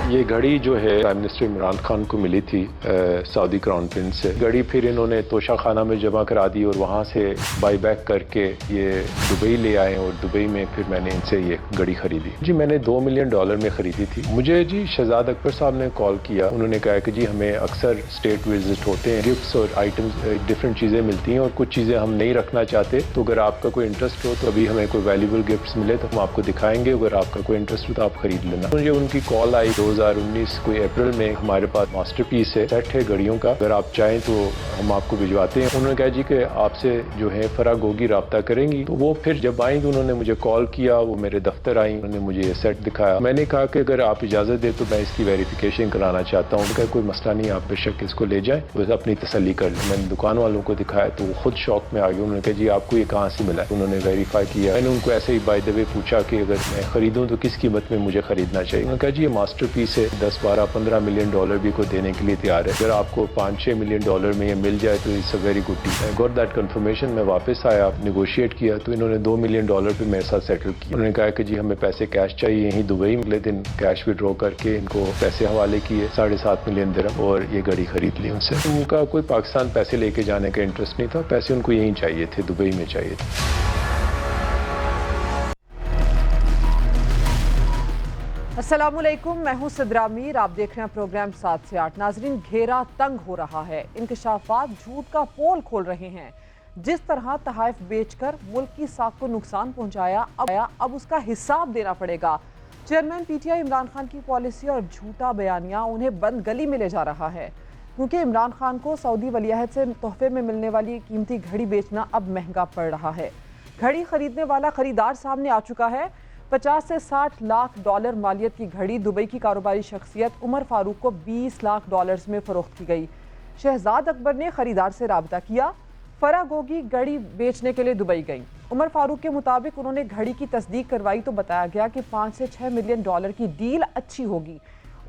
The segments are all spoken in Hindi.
ये घड़ी जो है प्राइम मिनिस्टर इमरान खान को मिली थी सऊदी क्राउन प्रिंस से। घड़ी फिर इन्होंने तोशा खाना में जमा करा दी और वहाँ से बाई बैक करके ये दुबई ले आए और दुबई में फिर मैंने इनसे ये घड़ी खरीदी। जी मैंने $2 मिलियन में खरीदी थी। मुझे जी शहजाद अकबर साहब ने कॉल किया। उन्होंने कहा कि जी हमें अक्सर स्टेट विजिट होते हैं, गिफ्ट्स और आइटम्स डिफरेंट चीज़ें मिलती हैं और कुछ चीज़ें हम नहीं रखना चाहते, तो अगर आपका कोई इंटरेस्ट हो तो अभी हमें कोई वैल्यूबल गिफ्ट्स मिले तो हम आपको दिखाएंगे, अगर आपका कोई इंटरेस्ट हो तो आप खरीद लेना। मुझे उनकी कॉल आई 2019 कोई अप्रैल में। हमारे पास मास्टरपीस है, सेट है घड़ियों का, अगर आप चाहें तो हम आपको भिजवाते हैं। उन्होंने कहा जी कि आपसे जो है फरा गोगी राब्ता करेंगी। तो वो फिर जब आएंगे उन्होंने मुझे कॉल किया, वो मेरे दफ्तर आई, उन्होंने मुझे ये सेट दिखाया। मैंने कहा कि अगर आप इजाज़त दे तो मैं इसकी वेरिफिकेशन कराना चाहता हूँ। उनका कोई मसला नहीं, आप बेशक इसको ले जाएं, बस अपनी तसल्ली कर लें। मैंने दुकान वालों को दिखाया तो वो खुद शौक में आ गए। उन्होंने कहा जी आपको ये कहाँ से मिला है? उन्होंने वेरीफाई किया। मैंने उनको ऐसे ही बाय द वे पूछा कि अगर मैं खरीदूँ तो किस कीमत में मुझे खरीदना चाहिए? उन्होंने कहा जी ये मास्टरपीस है, 10, 12, 15 मिलियन डॉलर भी को देने के लिए तैयार है। अगर आपको 5-6 मिलियन डॉलर में ये मिल जाए तो it's a very good deal. I got that confirmation. मैं वापस आया, नेगोशिएट किया तो इन्होंने $2 मिलियन पे मेरे साथ सेटल किया। उन्होंने कहा कि जी हमें पैसे कैश चाहिए यहीं दुबई में। अगले दिन कैश विड्रॉ करके इनको पैसे हवाले किए, 7.5 मिलियन दिरहम, और ये घड़ी खरीद ली उनसे। उनका कोई पाकिस्तान पैसे लेके जाने का इंटरेस्ट नहीं था, पैसे उनको यहीं चाहिए थे, दुबई में चाहिए थे। अस्सलामुअलैकुम, मैं हूं सिद्रा मीर, आप देख रहे हैं प्रोग्राम 7 से 8। नाजरीन, घेरा तंग हो रहा है, इंकशाफात झूठ का पोल खोल रहे हैं। जिस तरह तहाइफ बेचकर मुल्क की साख को नुकसान पहुंचाया, अब उसका हिसाब देना पड़ेगा। चेयरमैन पीटीआई इमरान खान की पॉलिसी और झूठा बयानिया उन्हें बंद गली में ले जा रहा है, क्योंकि इमरान खान को सऊदी वलीअहद से तोहफे में मिलने वाली कीमती घड़ी बेचना अब महंगा पड़ रहा है। घड़ी खरीदने वाला खरीदार सामने आ चुका है। 50 से 60 लाख डॉलर मालियत की घड़ी दुबई की कारोबारी शख्सियत उमर फारूक को $20 लाख में फरोख्त की गई। शहजाद अकबर ने खरीदार से राबता किया। फरा गोगी घड़ी बेचने के लिए दुबई गई। उमर फारूक के मुताबिक उन्होंने घड़ी की तस्दीक करवाई तो बताया गया कि 5 से 6 मिलियन डॉलर की डील अच्छी होगी।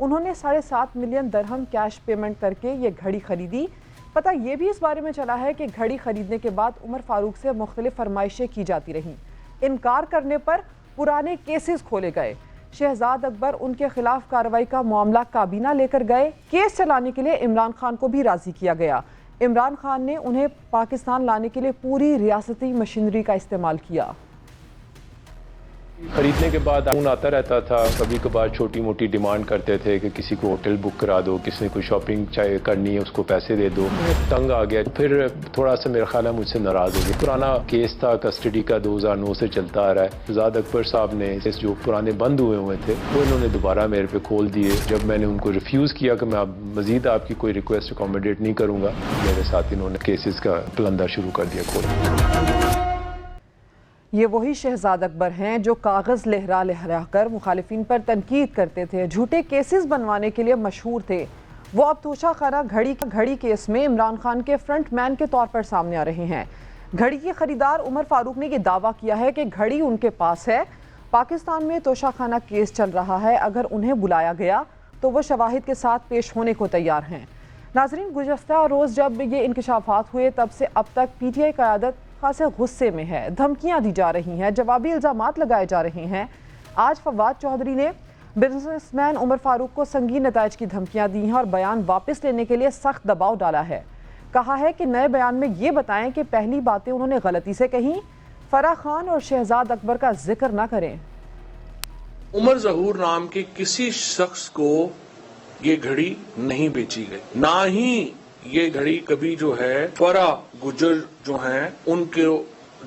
उन्होंने 7.5 मिलियन दिरहम कैश पेमेंट करके ये घड़ी खरीदी। पता ये भी इस बारे में चला है कि घड़ी खरीदने के बाद उमर फारूक से मुख्तलिफ फरमाइशें की जाती रहीं। इनकार करने पर पुराने केसेस खोले गए। शहजाद अकबर उनके खिलाफ कार्रवाई का मामला काबीना लेकर गए। केस चलाने के लिए इमरान खान को भी राजी किया गया। इमरान खान ने उन्हें पाकिस्तान लाने के लिए पूरी रियासती मशीनरी का इस्तेमाल किया। खरीदने के बाद फोन आता रहता था, कभी कभार छोटी मोटी डिमांड करते थे कि किसी को होटल बुक करा दो, किसी ने कोई शॉपिंग चाहे करनी है उसको पैसे दे दो। तंग आ गया, फिर थोड़ा सा मेरा ख्याल है मुझसे नाराज हो गया। पुराना केस था कस्टडी का, 2009 से चलता आ रहा है। शहजाद अकबर साहब ने जो पुराने बंद हुए थे वो इन्होंने दोबारा मेरे पे खोल दिए। जब मैंने उनको रिफ्यूज़ किया कि मैं मजीद आपकी कोई रिक्वेस्ट अकोमोडेट नहीं करूँगा, मेरे साथ इन्होंने केसेस का पलंदा शुरू कर दिया खोलना। ये वही शहजाद अकबर हैं जो कागज़ लहरा लहरा कर मुखालिफिन पर तनकीद करते थे, झूठे केसेस बनवाने के लिए मशहूर थे। वो अब तोशा खाना घड़ी केस में इमरान खान के फ्रंट मैन के तौर पर सामने आ रहे हैं। घड़ी के खरीदार उमर फारूक ने यह दावा किया है कि घड़ी उनके पास है। पाकिस्तान में तोशा खाना केस चल रहा है, अगर उन्हें बुलाया गया तो वो शवाहिद के साथ पेश होने को तैयार हैं। नाजरीन, गुज़श्ता रोज़ जब ये इंकशाफात हुए तब से अब तक पीटीआई क़यादत खासे गुस्से में है। धमकियां दी जा रही हैं, जवाबी इल्ज़ामात लगाए जा रहे हैं। आज फवाद चौधरी ने बिजनेसमैन उमर फारूक को संगीन नताइज की धमकियां दी हैं और बयान वापस लेने के लिए सख्त दबाव डाला है। कहा है कि नए बयान में ये बताएं कि पहली बातें उन्होंने गलती से कहीं। फरा खान और शहजाद अकबर का जिक्र ना करें। उमर ज़हूर नाम के किसी शख्स को ये घड़ी नहीं बेची गई, ना ही ये घड़ी कभी जो है फरा गुजर जो हैं उनके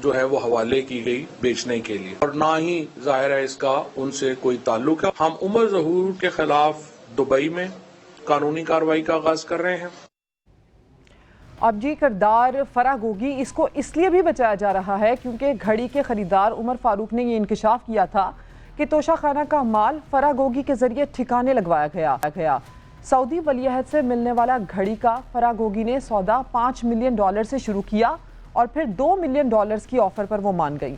जो है वो हवाले की गई बेचने के लिए, और ना ही जाहिर है इसका उनसे कोई ताल्लुक है। हम उमर ज़हूर के खिलाफ दुबई में कानूनी कार्रवाई का आगाज कर रहे हैं। अब जी किरदार फरा गोगी, इसको इसलिए भी बचाया जा रहा है क्योंकि घड़ी के खरीदार उमर फारूक ने ये इंकशाफ किया था कि तोशा खाना का माल फरा गोगी के जरिए ठिकाने लगवाया गया। सऊदी वलीअहद से मिलने वाला घड़ी का फरा गोगी ने सौदा $5 मिलियन से शुरू किया और फिर $2 मिलियन की ऑफर पर वो मान गई।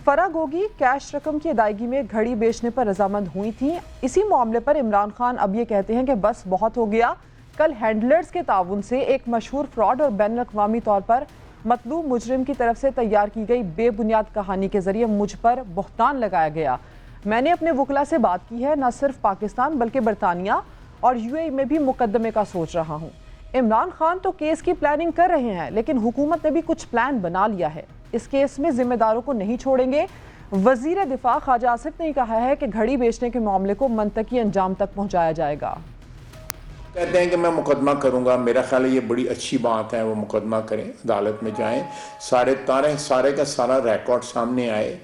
फरा गोगी कैश रकम की अदायगी में घड़ी बेचने पर रजामंद हुई थी। इसी मामले पर इमरान खान अब ये कहते हैं कि बस बहुत हो गया। कल हैंडलर्स के ताउन से एक मशहूर फ्रॉड और बैन अवी तौर पर मतलूब मुजरिम की तरफ से तैयार की गई बेबुनियाद कहानी के जरिए मुझ पर बुहतान लगाया गया। मैंने अपने वकला से बात की है, न सिर्फ पाकिस्तान बल्कि बरतानिया और यूएई में भी मुकदमे का सोच रहा हूँ। इमरान खान तो केस की प्लानिंग कर रहे हैं, लेकिन हुकूमत ने भी कुछ प्लान बना लिया है। इस केस में जिम्मेदारों को नहीं छोड़ेंगे। वजीर दिफा ख्वाजा आसिफ ने कहा है कि घड़ी बेचने के मामले को मंतकी अंजाम तक पहुँचाया जाएगा। कहते हैं कि मैं मुकदमा करूंगा, मेरा ख्याल है ये बड़ी अच्छी बात है, वो मुकदमा करें, अदालत में जाएं, सारे का सारा रिकॉर्ड सामने आए।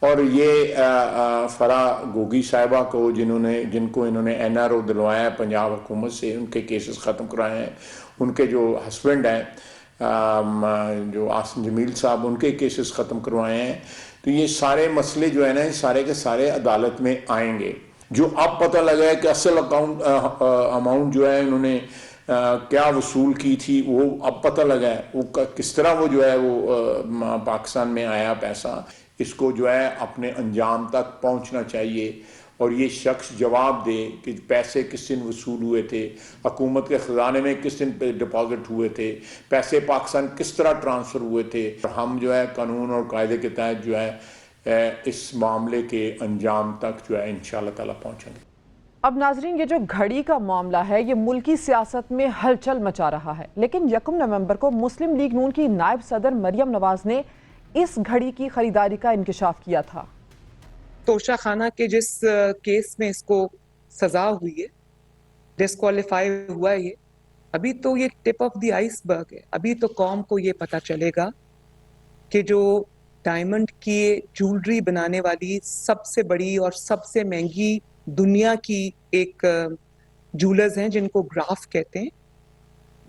और ये फरा गोगी साहिबा को जिनको इन्होंने NRO दिलवाया पंजाब हुकूमत से, उनके केसेस ख़त्म कराए हैं। उनके जो हस्बैंड हैं जो आसिम जमील साहब, उनके केसेस ख़त्म करवाए हैं। तो ये सारे मसले जो है ना, सारे के सारे अदालत में आएंगे। जो अब पता लगा है कि असल अमाउंट जो है इन्होंने क्या वसूल की थी, वो अब पता लगा है वो किस तरह वो जो है वो पाकिस्तान में आया पैसा। इसको जो है अपने अंजाम तक पहुंचना चाहिए और ये शख्स जवाब दे कि पैसे किस दिन वसूल हुए थे, हुकूमत के ख़जाने में किस दिन पे डिपॉजिट हुए थे, पैसे पाकिस्तान किस तरह ट्रांसफ़र हुए थे। हम जो है कानून और कायदे के तहत जो है इस मामले के अंजाम तक जो है इंशाअल्लाह ताला पहुँचेंगे। अब नाजरीन, ये जो घड़ी का मामला है ये मुल्की सियासत में हलचल मचा रहा है, लेकिन 1 नवंबर को मुस्लिम लीग नून की नायब सदर मरियम नवाज ने इस घड़ी की खरीदारी का इंकशाफ किया था। तोशा खाना के जिस केस में इसको सजा हुई है, डिस्क्वालीफाई हुआ है, ये अभी तो ये टिप ऑफ द आइसबर्ग है। अभी तो कौम को ये पता चलेगा कि जो डायमंड की ज्वेलरी बनाने वाली सबसे बड़ी और सबसे महंगी दुनिया की एक ज्वेलर्स हैं जिनको ग्राफ कहते हैं,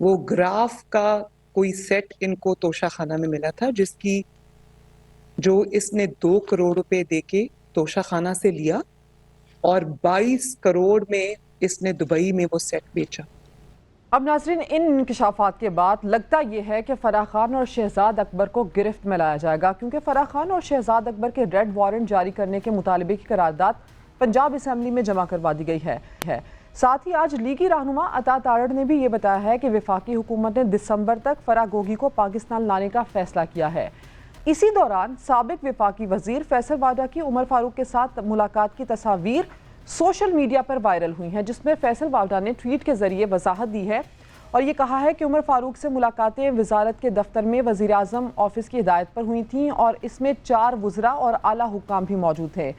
वो ग्राफ का कोई सेट इनको तोशा खाना में मिला था, जिसकी जो इसने 2 करोड़ रुपए देके तोशा खाना से लिया और 22 करोड़ में इसने दुबई में वो सेट बेचा। अब नाजरीन, इन इंकशाफात के बाद लगता यह है कि फराह खान और शहजाद अकबर को गिरफ्त में लाया जाएगा, क्योंकि फराह खान और शहजाद अकबर के रेड वारंट जारी करने के मुतालबे की करारदाद पंजाब असम्बली में जमा करवा दी गई है। साथ ही आज लीगी रहनुमा अता तारड़ ने भी ये बताया है कि वफाकी हुकूमत ने दिसंबर तक फराह गोगी को पाकिस्तान लाने का फैसला किया है। इसी दौरान साबिक वफाकी वजीर फैसल वाडा की उमर फारूक के साथ मुलाकात की तस्वीर सोशल मीडिया पर वायरल हुई हैं, जिसमें फैसल वाडा ने ट्वीट के जरिए वजाहत दी है और ये कहा है कि उमर फारूक से मुलाकातें वजारत के दफ्तर में वजीर आज़म ऑफिस की हिदायत पर हुई थीं और इसमें 4 वज़रा और आला हुक्काम भी मौजूद थे।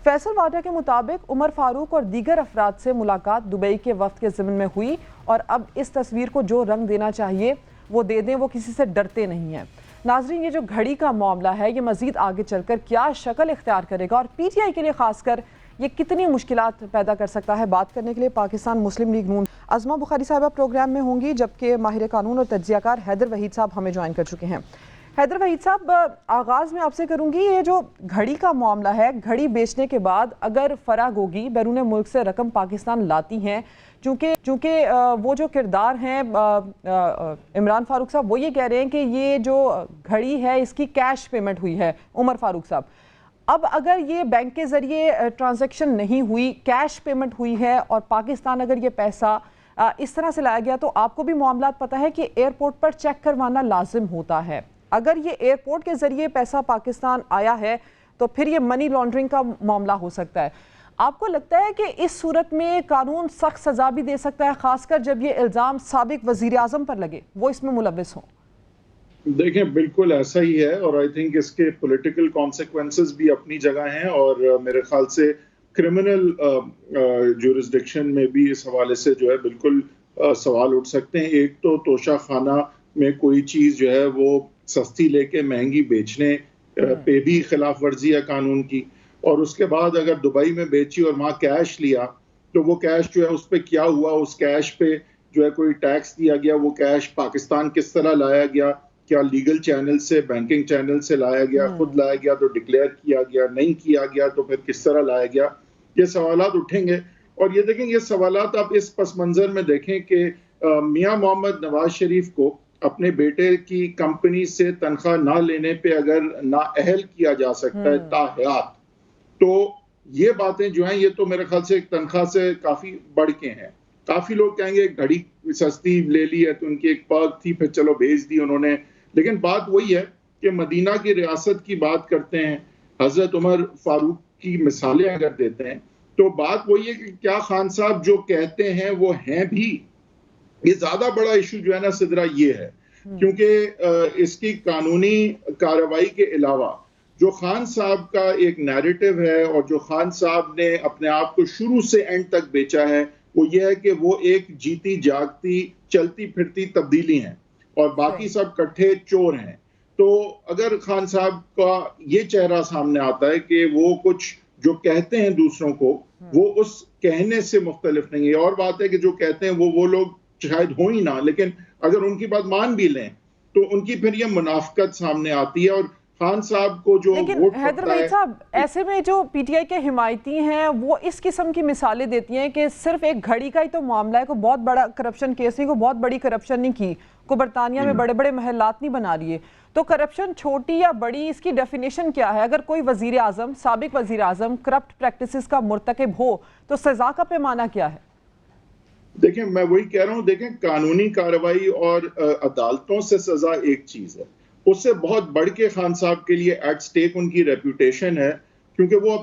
फैसल वाडा के मुताबिक उमर फारूक और दीगर अफराद से मुलाकात दुबई के वफ्द के ज़िम्न में हुई और अब इस तस्वीर को जो रंग देना चाहिए वो दे दें, वो किसी से डरते नहीं हैं। नाजरीन, ये जो घड़ी का मामला है ये मज़ीद आगे चलकर क्या शक्ल इख्तियार करेगा और PTI के लिए खासकर ये कितनी मुश्किलात पैदा कर सकता है, बात करने के लिए पाकिस्तान मुस्लिम लीग नून अज़मा बुखारी साहिबा प्रोग्राम में होंगी, जबकि माहिर कानून और तज्ज़ियाकार हैदर वहीद साहब हमें ज्वाइन कर चुके हैं। हैदर वहीद साहब, आगाज़ में आपसे करूंगी, ये जो घड़ी का मामला है, घड़ी बेचने के बाद अगर फराह गोगी बैरून मुल्क से रकम पाकिस्तान लाती हैं, चूँकि वो जो किरदार हैं इमरान फारूक साहब, वो ये कह रहे हैं कि ये जो घड़ी है इसकी कैश पेमेंट हुई है उमर फारूक साहब। अब अगर ये बैंक के ज़रिए ट्रांजैक्शन नहीं हुई, कैश पेमेंट हुई है और पाकिस्तान अगर ये पैसा इस तरह से लाया गया, तो आपको भी मामला पता है कि एयरपोर्ट पर चेक करवाना लाजिम होता है। अगर ये एयरपोर्ट के ज़रिए पैसा पाकिस्तान आया है तो फिर ये मनी लॉन्ड्रिंग का मामला हो सकता है। आपको लगता है कि इस सूरत में कानून सख्त सज़ा भी दे सकता है, खासकर जब ये इल्ज़ाम साबिक वज़ीर आज़म पर लगे, वो इसमें मुलव्विस हों? देखें, बिल्कुल ऐसा ही है और आई थिंक इसके पॉलिटिकल कॉन्सिक्वेंसेस भी अपनी जगह हैं और मेरे ख्याल से क्रिमिनल जुरिस्डिक्शन में भी इस हवाले से जो है बिल्कुल सवाल उठ सकते हैं। एक तो तोशा खाना में कोई चीज़ जो है वो सस्ती लेके महंगी बेचने पे भी खिलाफ वर्जी है कानून की, और उसके बाद अगर दुबई में बेची और वहाँ कैश लिया तो वो कैश जो है उस पर क्या हुआ, उस कैश पे जो है कोई टैक्स दिया गया, वो कैश पाकिस्तान किस तरह लाया गया, क्या लीगल चैनल से, बैंकिंग चैनल से लाया गया, खुद लाया गया तो डिक्लेयर किया गया, नहीं किया गया तो फिर किस तरह लाया गया, ये सवालात उठेंगे। और ये देखें, ये सवालात आप इस पस मंजर में देखें कि मियां मोहम्मद नवाज शरीफ को अपने बेटे की कंपनी से तनख्वाह ना लेने पे अगर नाअहल किया जा सकता है ताहयात, तो ये बातें जो हैं ये तो मेरे ख्याल से एक तनख्वाह से काफी बढ़ के हैं। काफी लोग कहेंगे घड़ी सस्ती ले ली है तो उनकी एक पर्क थी, फिर चलो भेज दी उन्होंने, लेकिन बात वही है कि मदीना की रियासत की बात करते हैं, हजरत उमर फारूक की मिसालें अगर देते हैं तो बात वही है कि क्या खान साहब जो कहते हैं वो हैं भी। ये ज्यादा बड़ा इशू जो है ना सिद्रा ये है, क्योंकि इसकी कानूनी कार्रवाई के अलावा जो खान साहब का एक नैरेटिव है और जो खान साहब ने अपने आप को शुरू से एंड तक बेचा है वो ये है कि वो एक जीती जागती चलती फिरती तब्दीली है और बाकी सब कट्ठे चोर हैं। तो अगर खान साहब का ये चेहरा सामने आता है कि वो कुछ जो कहते हैं दूसरों को वो उस कहने से मुख्तलिफ नहीं है, और बात है कि जो कहते हैं वो लोग शायद हो ही ना, लेकिन अगर उनकी बात मान भी लें तो उनकी फिर ये मुनाफकत सामने आती है। और खान साहब को जो लेकिन वोट हैदर पड़ता वहीद है, साहब, ऐसे में जो पीटीआई के हिमायती हैं वो इस किस्म की मिसालें देती हैं कि सिर्फ एक घड़ी का ही तो मामला है, को बहुत बड़ा करप्शन केस नहीं, को बहुत बड़ी करप्शन नहीं की, को बरतानिया में बड़े बड़े महलात नहीं बना लिए। तो करप्शन छोटी या बड़ी, इसकी डेफिनेशन क्या है? अगर कोई वजीर आजम, साबिक वजीर आजम करप्ट प्रैक्टिसेस का मुर्तकिब हो तो सजा का पैमाना क्या है? देखें मैं वही कह रहा हूं, देखें कानूनी कार्रवाई और अदालतों से सजा एक चीज है, उससे बहुत बढ़ के खान साहब के लिए एट स्टेक उनकी रेपुटेशन है, क्योंकि वो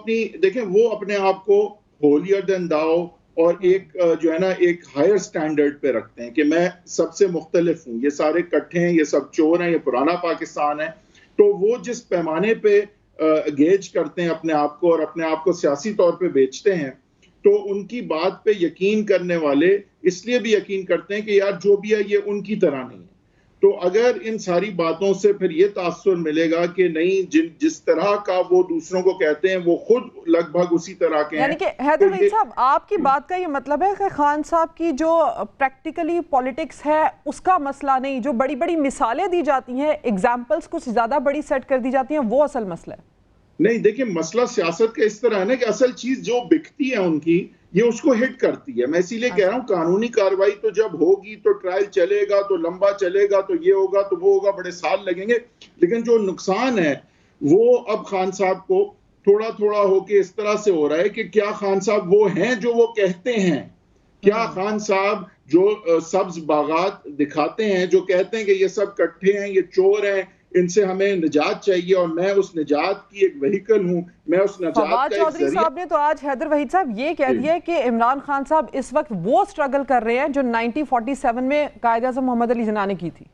वो अपने आप को होलियर देन दाओ और एक जो है ना एक हायर स्टैंडर्ड पे रखते हैं कि मैं सबसे मुख्तलिफ हूँ, ये सारे इकट्ठे हैं, ये सब चोर हैं, ये पुराना पाकिस्तान है। तो वो जिस पैमाने पे गेज करते हैं अपने आप को और अपने आप को सियासी तौर पे बेचते हैं, तो उनकी बात पे यकीन करने वाले इसलिए भी यकीन करते हैं कि यार जो भी है ये उनकी तरह नहीं है। तो अगर इन सारी बातों से फिर ये तासुर मिलेगा कि नहीं, जिस तरह का वो दूसरों को कहते हैं वो खुद लगभग उसी तरह के हैं। यानी कि हैदर वहीद साहब, आपकी बात का ये मतलब है कि खान साहब की जो प्रैक्टिकली पॉलिटिक्स है उसका मसला नहीं, जो बड़ी बड़ी मिसालें दी जाती हैं, एग्जाम्पल्स कुछ ज्यादा बड़ी सेट कर दी जाती हैं, वो असल मसला है? नहीं, देखिए मसला सियासत का इस तरह है ना कि असल चीज जो बिकती है उनकी, ये उसको हिट करती है। मैं इसीलिए कह रहा हूँ कानूनी कार्रवाई तो जब होगी तो ट्रायल चलेगा, तो लंबा चलेगा, तो ये होगा, तो वो होगा, बड़े साल लगेंगे, लेकिन जो नुकसान है वो अब खान साहब को थोड़ा थोड़ा होके इस तरह से हो रहा है कि क्या खान साहब वो हैं जो वो कहते हैं? क्या खान साहब जो सब्ज बागात दिखाते हैं, जो कहते हैं कि ये सब कट्ठे हैं, ये चोर हैं, इनसे हमें निजात चाहिए और मैं उस निजात की एक व्हीकल हूं, मैं उस निजात का चौधरी साहब ने तो आज हैदर वहीद साहब ये कह दिया है कि इमरान खान साहब इस वक्त वो स्ट्रगल कर रहे हैं जो 1947 में कायद आज़म मोहम्मद अली जिन्ना ने की थी।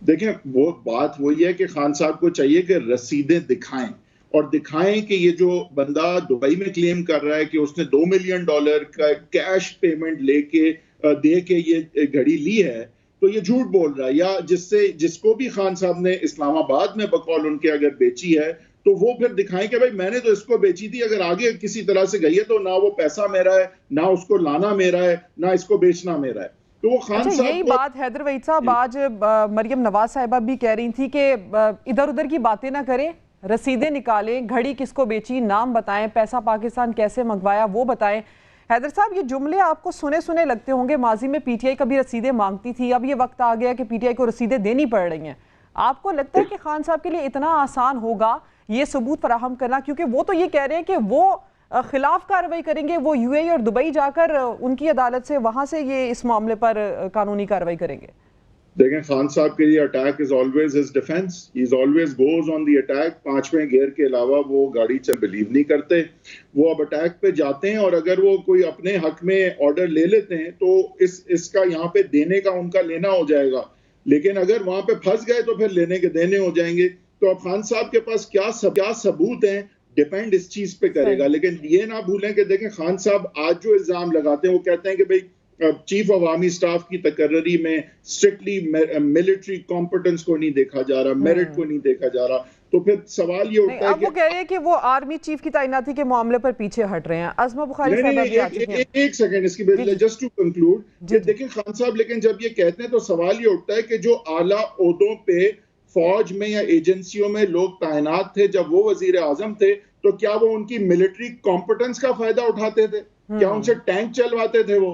देखें वो बात वही है कि खान साहब को चाहिए कि रसीदें दिखाएं और दिखाएं कि ये जो बंदा दुबई में क्लेम कर रहा है कि उसने $2 मिलियन का कैश पेमेंट लेके दे के ये घड़ी ली है, तो ये झूठ बोल रहा है। या जिसको भी खान साहब ने इस्लामाबाद में बकौल उनके अगर बेची है तो वो फिर दिखाएं कि भाई मैंने तो इसको बेची थी, अगर आगे किसी तरह से गई है तो ना वो पैसा मेरा है, ना उसको लाना मेरा है, ना इसको बेचना मेरा है। तो वो खान साहब यही बात हैदर वहीद साहब आज मरियम नवाज साहिबा भी कह रही थी कि इधर उधर की बातें ना करें, रसीदें निकालें, घड़ी किसको बेची नाम बताएं, पैसा पाकिस्तान कैसे मंगवाया वो बताएं। हैदर साहब, ये जुमले आपको सुने सुने लगते होंगे, माजी में पीटीआई कभी रसीदें मांगती थी, अब ये वक्त आ गया कि पीटीआई को रसीदें देनी पड़ रही हैं। आपको लगता है कि खान साहब के लिए इतना आसान होगा ये सबूत फराहम करना? क्योंकि वो तो ये कह रहे हैं कि वो खिलाफ कार्रवाई करेंगे, वो यूएई और दुबई जाकर उनकी अदालत से वहां से ये इस मामले पर कानूनी कार्रवाई करेंगे। देखें खान साहब के लिए attack is always his defence, he is always goes on the attack. 5वें गियर के अलावा वो गाड़ी से बिलीव नहीं करते, वो अब अटैक पे जाते हैं और अगर वो कोई अपने हक में ऑर्डर ले लेते हैं तो इसका यहाँ पे देने का उनका लेना हो जाएगा, लेकिन अगर वहां पे फंस गए तो फिर लेने के देने हो जाएंगे। तो अब खान साहब के पास क्या सबूत हैं, डिपेंड इस चीज पे करेगा। लेकिन ये ना भूलें कि देखें खान साहब आज जो इल्जाम लगाते हैं वो कहते हैं कि भाई चीफ ऑफ आर्मी स्टाफ की तकर्री में स्ट्रिक्टली मिलिट्री कॉम्पिटेंस को नहीं देखा जा रहा, मेरिट को नहीं देखा जा रहा। तो फिर सवाल ये उठता है कि वो कह रहे हैं कि वो आर्मी चीफ की तैनाती के मामले पर पीछे हट रहे हैं। अज़मा बुखारी साहब भी आ चुकी हैं। एक सेकंड इसकी जस्ट टू कंक्लूड, देखिए खान साहब लेकिन जब ये कहते हैं तो सवाल ये उठता है कि जो आला ओहदों पे फौज में या एजेंसियों में लोग तैनात थे जब वो वजीर आजम थे, तो क्या वो उनकी मिलिट्री कॉम्पिटेंस का फायदा उठाते थे? क्या उनसे टैंक चलवाते थे वो?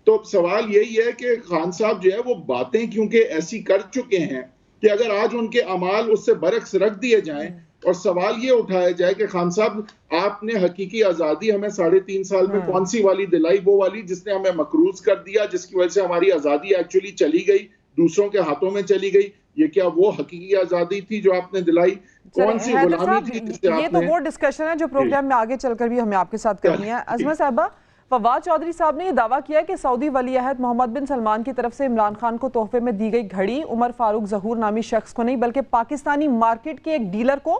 तो सवाल यही है कि खान साहब जो है वो बातें क्योंकि ऐसी कर चुके हैं कि अगर आज उनके अमाल उससे बरक्स रख दिए जाएं और सवाल ये उठाया जाए कि खान साहब आपने हकीकी आजादी हमें 3.5 साल में कौन सी वाली दिलाई, वो वाली जिसने हमें मकरूज कर दिया, जिसकी वजह से हमारी आजादी एक्चुअली चली गई, दूसरों के हाथों में चली गई, ये क्या वो हकीकी आजादी थी जो आपने दिलाई? कौन सी हैदर गुलामी साहब, थी जिसे ये तो आपने। वो डिस्कशन है जो प्रोग्राम में आगे चलकर भी हमें आपके साथ करनी है। अजमा साहबा, फवाद चौधरी साहब ने यह दावा किया कि सऊदी वली अहद मोहम्मद बिन सलमान की तरफ से इमरान खान को तोहफे में दी गई घड़ी उमर फारूक जहूर नामी शख्स को नहीं बल्कि पाकिस्तानी मार्केट के एक डीलर को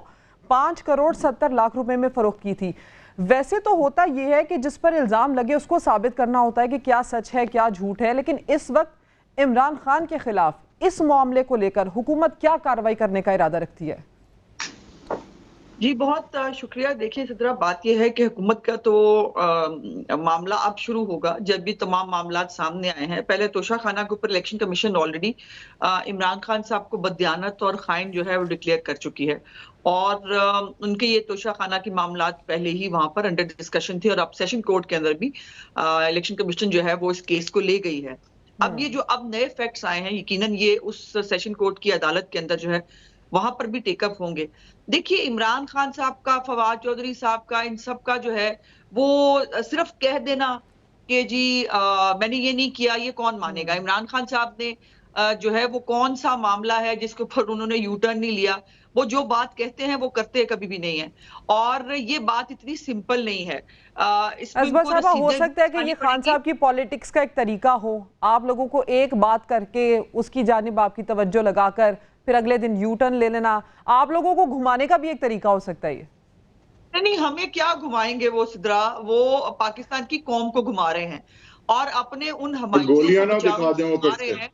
5 करोड़ 70 लाख रुपए में फरोख्त की थी। वैसे तो होता यह है कि जिस पर इल्जाम लगे उसको साबित करना होता है कि क्या सच है क्या झूठ है, लेकिन इस वक्त इमरान खान के खिलाफ इस मामले को लेकर हुकूमत क्या कार्रवाई करने का इरादा रखती है? जी बहुत शुक्रिया। देखिए सिद्रा, बात यह है कि हुकूमत का तो मामला अब शुरू होगा जब भी तमाम मामला सामने आए हैं। पहले तोशा खाना के ऊपर election commission already Imran Khan साहब को बददियानत और खाइन जो है वो डिक्लेयर कर चुकी है और उनके ये तोशा खाना की मामला पहले ही वहां पर अंडर डिस्कशन थी और अब सेशन कोर्ट के अंदर भी इलेक्शन कमीशन जो है वो इस केस को ले गई है। अब ये जो अब नए फैक्ट्स आए हैं यकीनन ये उस सेशन कोर्ट की अदालत के अंदर जो है वहां पर भी टेकअप होंगे। देखिए इमरान खान साहब का, फवाद चौधरी साहब का, इन सब का जो है वो सिर्फ कह देना कि जी मैंने ये नहीं किया, ये कौन मानेगा। इमरान खान साहब ने जो है वो कौन सा मामला है जिसके ऊपर उन्होंने यू टर्न नहीं लिया। वो जो बात कहते हैं वो करते कभी भी नहीं है और ये बात इतनी सिंपल नहीं है। अजमा साहबा, हो सकता है कि ये खान साहब की पॉलिटिक्स का एक तरीका हो, आप लोगों को एक बात करके उसकी जानिब आपकी तवज्जो लगाकर फिर अगले दिन यू टर्न ले लेना, आप लोगों को घुमाने का भी एक तरीका हो सकता है ये। नहीं, हमें क्या घुमाएंगे वो सिद्रा, वो पाकिस्तान की कौम को घुमा रहे हैं और अपने उन हमारे हैं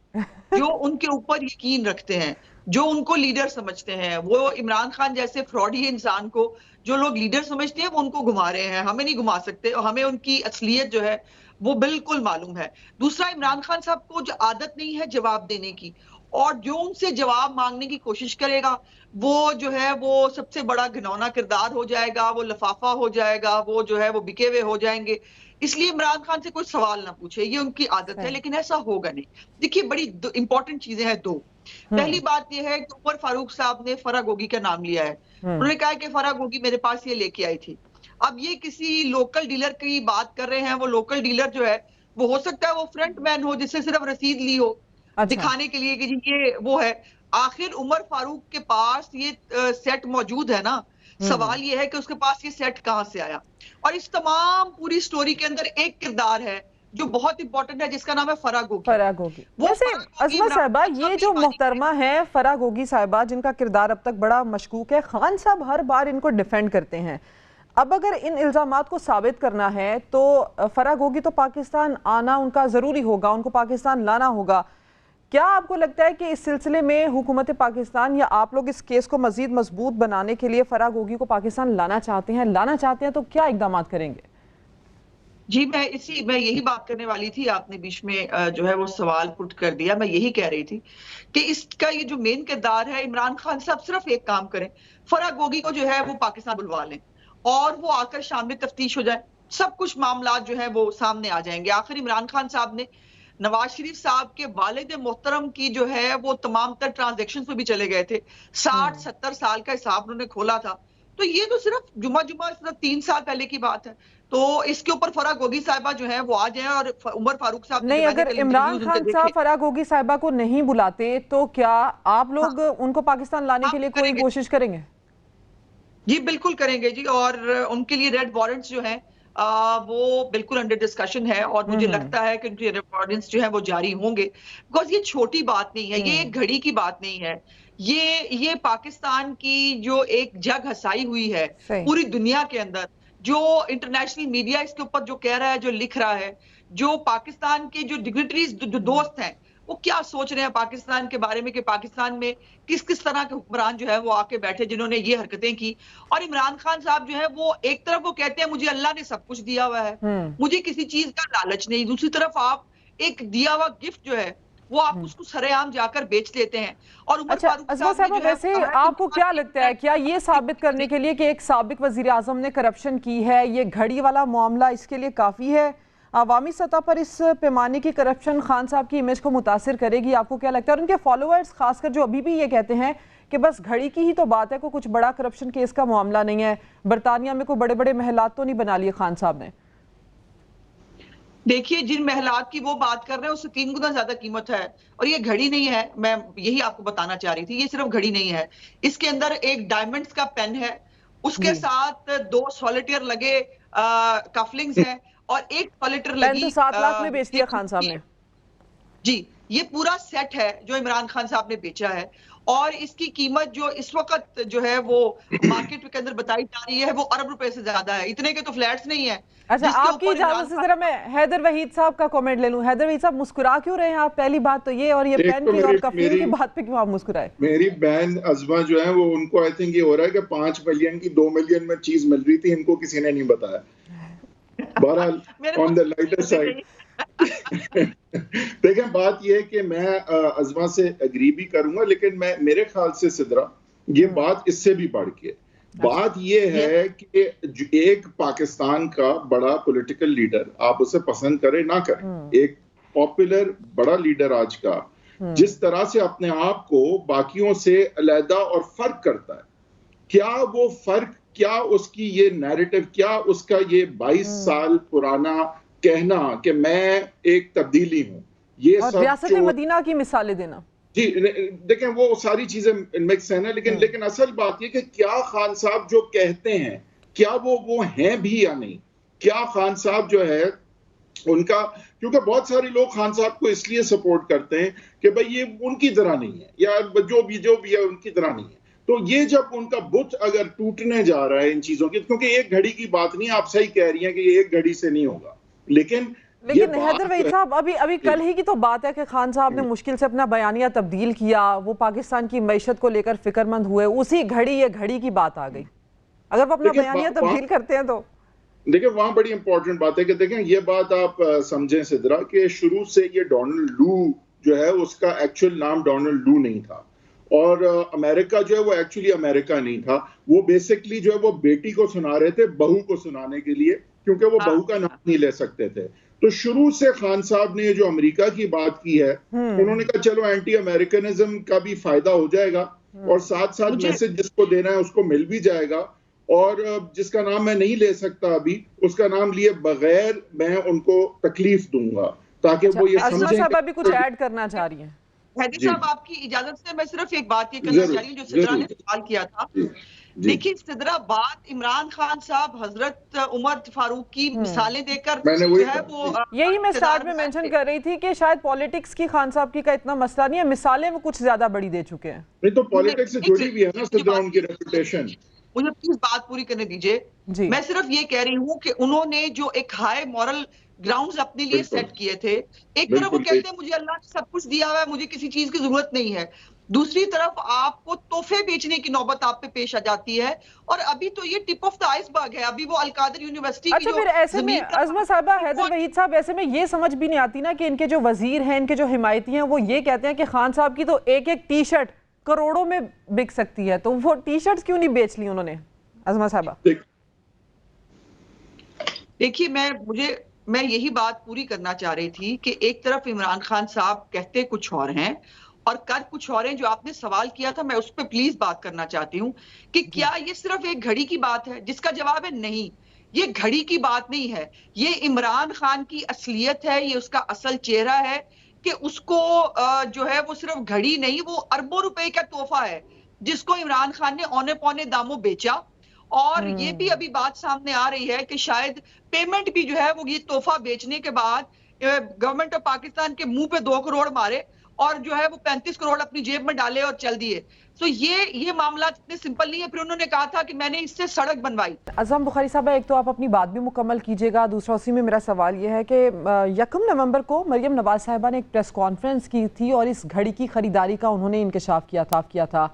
जो उनके ऊपर यकीन रखते हैं, जो उनको लीडर समझते हैं। वो इमरान खान जैसे फ्रॉडी इंसान को जो लोग लीडर समझते हैं वो उनको घुमा रहे हैं, हमें नहीं घुमा सकते और हमें उनकी असलियत जो है वो बिल्कुल मालूम है। दूसरा, इमरान खान साहब को जो आदत नहीं है जवाब देने की और जो उनसे जवाब मांगने की कोशिश करेगा वो जो है वो सबसे बड़ा घिनौना किरदार हो जाएगा, वो लफाफा हो जाएगा, वो जो है वो बिके हुए हो जाएंगे। इसलिए इमरान खान से कोई सवाल ना पूछे, ये उनकी आदत है, लेकिन ऐसा होगा नहीं। देखिए बड़ी इंपॉर्टेंट चीजें हैं दो। पहली बात यह है कि उमर फारूक साहब ने फरा गोगी का नाम लिया है। उन्होंने कहा कि फरा गोगी मेरे पास ये लेके आई थी। अब ये किसी लोकल डीलर की बात कर रहे हैं, वो लोकल डीलर जो है वो हो सकता है वो फ्रंट मैन हो जिससे सिर्फ रसीद ली हो दिखाने के लिए कि जी ये वो है। आखिर उमर फारूक के पास ये सेट मौजूद है ना, सवाल ये है कि उसके पास ये सेट कहां से आया। और इस तमाम पूरी स्टोरी के अंदर एक किरदार है जो बहुत इंपॉर्टेंट है जिसका नाम है फरा गोगी। फरा गोगी। वैसे अजमा साहिबा, ये जो मोहतरमा है फरा गोगी साहिबा, जिनका किरदार अब तक बड़ा मशकूक है, खान साहब हर बार इनको डिफेंड करते हैं। अब अगर इन इल्जामात को साबित करना है तो फरा गोगी तो पाकिस्तान आना उनका ज़रूरी होगा, उनको पाकिस्तान लाना होगा। क्या आपको लगता है कि इस सिलसिले में हुकूमत पाकिस्तान या आप लोग इस केस को मजीद मजबूत बनाने के लिए फरा गोगी को पाकिस्तान लाना चाहते हैं तो क्या इकदाम करेंगे? जी मैं यही बात करने वाली थी, आपने बीच में जो है वो सवाल पुट कर दिया। मैं यही कह रही थी कि इसका ये जो मेन किरदार है, इमरान खान साहब सिर्फ एक काम करें, फरा गोगी को जो है वो पाकिस्तान बुलवा लें और वो आकर शाम में तफ्तीश हो जाए, सब कुछ मामला जो है वो सामने आ जाएंगे। आखिर इमरान खान साहब ने नवाज शरीफ साहब के वालिद मोहतरम की जो है वो तमाम तर ट्रांजेक्शन पे भी चले गए थे, 60-70 साल का हिसाब उन्होंने खोला था। तो ये तो सिर्फ जुमा सिर्फ 3 साल पहले की बात है। तो इसके ऊपर फरा गोगी साहिबा जो है वो आ जाए और उमर फारूक साहब नहीं, अगर इमरान खान साहब फरा गोगी साहिबा को नहीं बुलाते तो क्या आप लोग उनको पाकिस्तान लाने के लिए कोई कोशिश करेंगे? जी बिल्कुल करेंगे जी, और उनके लिए रेड वारंट्स जो है वो बिल्कुल अंडर डिस्कशन है और मुझे लगता है कि उनके रेड वारंट्स जो है वो जारी होंगे। बिकॉज ये छोटी बात नहीं है, ये एक घड़ी की बात नहीं है, ये पाकिस्तान की जो एक जग हसाई हुई है पूरी दुनिया के अंदर, जो इंटरनेशनल मीडिया इसके ऊपर जो कह रहा है, जो लिख रहा है, जो पाकिस्तान के जो डिग्निटरीज जो दोस्त हैं वो क्या सोच रहे हैं पाकिस्तान के बारे में कि पाकिस्तान में किस किस तरह के हुक्मरान जो है वो आके बैठे जिन्होंने ये हरकतें की। और इमरान खान साहब जो है वो एक तरफ वो कहते हैं मुझे अल्लाह ने सब कुछ दिया हुआ है, मुझे किसी चीज का लालच नहीं, दूसरी तरफ आप एक दिया हुआ गिफ्ट जो है वो आप उसको सरेआम जाकर बेच देते हैं। और उमर फारूक साहब वैसे आपको क्या लगता है, क्या ये साबित करने के लिए कि एक साबिक वजीर आजम ने करप्शन की है, ये घड़ी वाला मामला इसके लिए काफी है? अवामी सतह पर इस पैमाने की करप्शन खान साहब की इमेज को मुतासिर करेगी, आपको क्या लगता है? और उनके फॉलोअर्स खासकर जो अभी भी ये कहते हैं कि बस घड़ी की ही तो बात है, कोई कुछ बड़ा करप्शन केस का मामला नहीं है, बरतानिया में कोई बड़े बड़े महलात तो नहीं बना लिए खान साहब ने। देखिए, जिन महलात की वो बात कर रहे हैं उससे 3 गुना ज्यादा कीमत है। और ये घड़ी नहीं है, मैं यही आपको बताना चाह रही थी, ये सिर्फ घड़ी नहीं है। इसके अंदर एक डायमंड्स का पेन है, उसके साथ 2 सॉलिटेयर लगे कफलिंग्स हैं और एक सॉलिटेयर पेन लगी। तो 7 लाख में बेच दिया खान साहब ने। जी, ये पूरा सेट है जो इमरान खान साहब ने बेचा है और इसकी कीमत जो इस वक्त जो है वो मार्केट के अंदर बताई जा रही है वो अरब रुपए से ज्यादा है। इतने के तो फ्लैट्स नहीं है। अच्छा, आपकी इजाजत से जरा मैं हैदर वहीद साहब का कमेंट ले लूं। हैदर वहीद साहब, मुस्कुरा क्यों रहे हैं आप? पहली बात तो ये, और ये पेन की और कफीन की बात पे क्यों आप मुस्कुराए? मेरी बहन अज़मा जो है वो, उनको आई थिंक ये हो रहा है कि 5 मिलियन की 2 मिलियन में चीज मिल रही थी, इनको किसी ने नहीं बताया। बहरहाल ऑन द लाइटर साइड देखें, बात ये है कि मैं अज़मा से एग्री भी करूंगा, लेकिन मैं मेरे ख्याल से सिद्रा ये बात इससे भी बढ़ के बात ये है कि एक पाकिस्तान का बड़ा पॉलिटिकल लीडर, आप उसे पसंद करें ना करें, एक पॉपुलर बड़ा लीडर आज का जिस तरह से अपने आप को बाकियों से अलग और फर्क करता है, क्या वो फर्क, क्या उसकी ये नैरेटिव, क्या उसका ये 22 साल पुराना कहना कि मैं एक तब्दीली हूं, ये और सब रियासत मदीना की मिसालें देना, जी देखें वो सारी चीजें मिक्स है ना, लेकिन असल बात ये कि क्या खान साहब जो कहते हैं क्या वो हैं भी या नहीं। क्या खान साहब जो है उनका, क्योंकि बहुत सारे लोग खान साहब को इसलिए सपोर्ट करते हैं कि भाई ये उनकी तरह नहीं है या जो भी है उनकी तरह नहीं है। तो ये जब उनका बुत अगर टूटने जा रहा है इन चीजों की, क्योंकि एक घड़ी की बात नहीं, आप सही कह रही हैं कि ये एक घड़ी से नहीं होगा, लेकिन हैदर वहीद साहब, अभी कल ही की तो बात है कि खान साहब ने मुश्किल से अपना बयानिया तब्दील किया, वो पाकिस्तान की मईशत को लेकर फिक्रमंद हुए, उसी घड़ी ये घड़ी की बात आ गई। अगर वो अपना बयानिया तब्दील करते हैं तो देखिए वहां बड़ी इंपॉर्टेंट बात है कि देखें ये बात आप समझें सिद्रा कि शुरू से ये डोनाल्ड लू जो है उसका एक्चुअल नाम डोनाल्ड लू नहीं था, और अमेरिका जो है वो एक्चुअली अमेरिका नहीं था, वो बेसिकली जो है वो बेटी को सुना रहे थे बहू को सुनाने के लिए, क्योंकि वो बहू का नाम नहीं ले सकते थे। तो शुरू से खान साहब ने जो अमेरिका की बात की है, उन्होंने कहा चलो एंटी अमेरिकनिज्म का भी फायदा हो जाएगा और साथ साथ मैसेज जिसको देना है उसको मिल भी जाएगा, और जिसका नाम मैं नहीं ले सकता अभी, उसका नाम लिए बगैर मैं उनको तकलीफ दूंगा, ताकि वो ये समझें। साहब अभी कुछ ऐड करना चाह रही हैं? हैदर साहब, आपकी इजाजत से मैं सिर्फ एक बात ये कहना चाह रही हूँ जो सिद्रा ने सवाल किया था। देखिए सिद्रा, बात इमरान खान साहब हजरत उमर फारूक की मिसालें देकर जो है वो, यही मैं स्टार्ट में मेंशन कर रही थी कि शायद पॉलिटिक्स की खान साहब की का इतना मसला नहीं है, मिसालें वो कुछ ज्यादा बड़ी दे चुके हैं। नहीं तो पॉलिटिक्स से जुड़ी भी है ना सिद्रा उनकी रेपुटेशन। मुझे प्लीज बात पूरी करने दीजिए। मैं सिर्फ ये कह रही हूँ कि उन्होंने जो एक हाई मॉरल ग्राउंड्स अपने लिए सेट किए थे, एक तरफ वो कहते हैं मुझे अल्लाह ने सब कुछ दिया हुआ है, मुझे किसी चीज की जरूरत नहीं है, दूसरी तरफ आपको तोहफे बेचने की नौबत आप पे पेश आ जाती है, और अभी तो ये टिप ऑफ द आइसबर्ग है, अभी वो अलकादर यूनिवर्सिटी की जो ऐसे में अज़मा साहबा, हैदर वहीद साहब, ऐसे में ये समझ भी नहीं आती ना कि इनके जो वजीर हैं, इनके जो हिमायती हैं, वो ये कहते हैं कि खान साहब की तो एक एक टी शर्ट करोड़ों में बिक सकती है, तो वो टी शर्ट क्यों नहीं बेच ली उन्होंने? अज़मा साहबा देखिए, मैं यही बात पूरी करना चाह रही थी कि एक तरफ इमरान खान साहब कहते कुछ और हैं और कर कुछ और हैं। जो आपने सवाल किया था, मैं उस पर प्लीज बात करना चाहती हूँ कि क्या ये सिर्फ एक घड़ी की बात है, जिसका जवाब है नहीं, ये घड़ी की बात नहीं है, ये इमरान खान की असलियत है, ये उसका असल चेहरा है कि उसको जो है वो सिर्फ घड़ी नहीं, वो अरबों रुपए का तोहफा है जिसको इमरान खान ने औने पौने दामों बेचा। और ये भी अभी बात सामने आ रही है कि शायद पेमेंट भी जो है वो ये तोहफा बेचने के बाद गवर्नमेंट ऑफ पाकिस्तान के मुंह पे 2 करोड़ मारे और जो है वो 35 करोड़ अपनी जेब में डाले और चल दिए। तो ये मामला इतने सिंपल नहीं है। फिर उन्होंने कहा था कि मैंने इससे सड़क बनवाई। अज़म बुखारी साहब, एक तो आप अपनी बात भी मुकम्मल कीजिएगा, दूसरा उसी में मेरा सवाल ये है कि 1 नवंबर को मरियम नवाज साहिबा ने एक प्रेस कॉन्फ्रेंस की थी और इस घड़ी की खरीदारी का उन्होंने इंकशाफ किया था।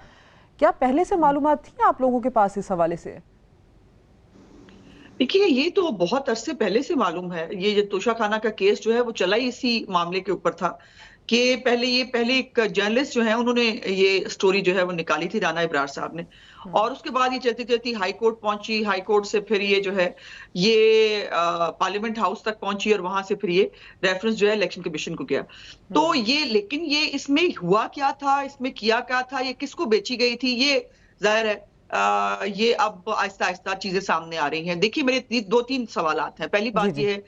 क्या पहले से मालूमात थी आप लोगों के पास इस हवाले से? देखिए, ये तो बहुत अरसे पहले से मालूम है। ये जो तोशा खाना का केस जो है वो चला ही इसी मामले के ऊपर था कि पहले एक जर्नलिस्ट जो है उन्होंने ये स्टोरी जो है वो निकाली थी, राना इब्रार साहब ने, और उसके बाद ये चलती चलती हाई कोर्ट पहुंची, हाई कोर्ट से फिर ये जो है ये पार्लियामेंट हाउस तक पहुंची और वहां से फिर ये रेफरेंस जो है इलेक्शन कमीशन को गया। तो ये, लेकिन ये इसमें हुआ क्या था, इसमें किया क्या था, ये किसको बेची गई थी, ये जाहिर है ये अब आहिस्ता आहिस्ता चीजें सामने आ रही हैं। देखिए, मेरे 2-3 सवालात हैं। पहली बात ये है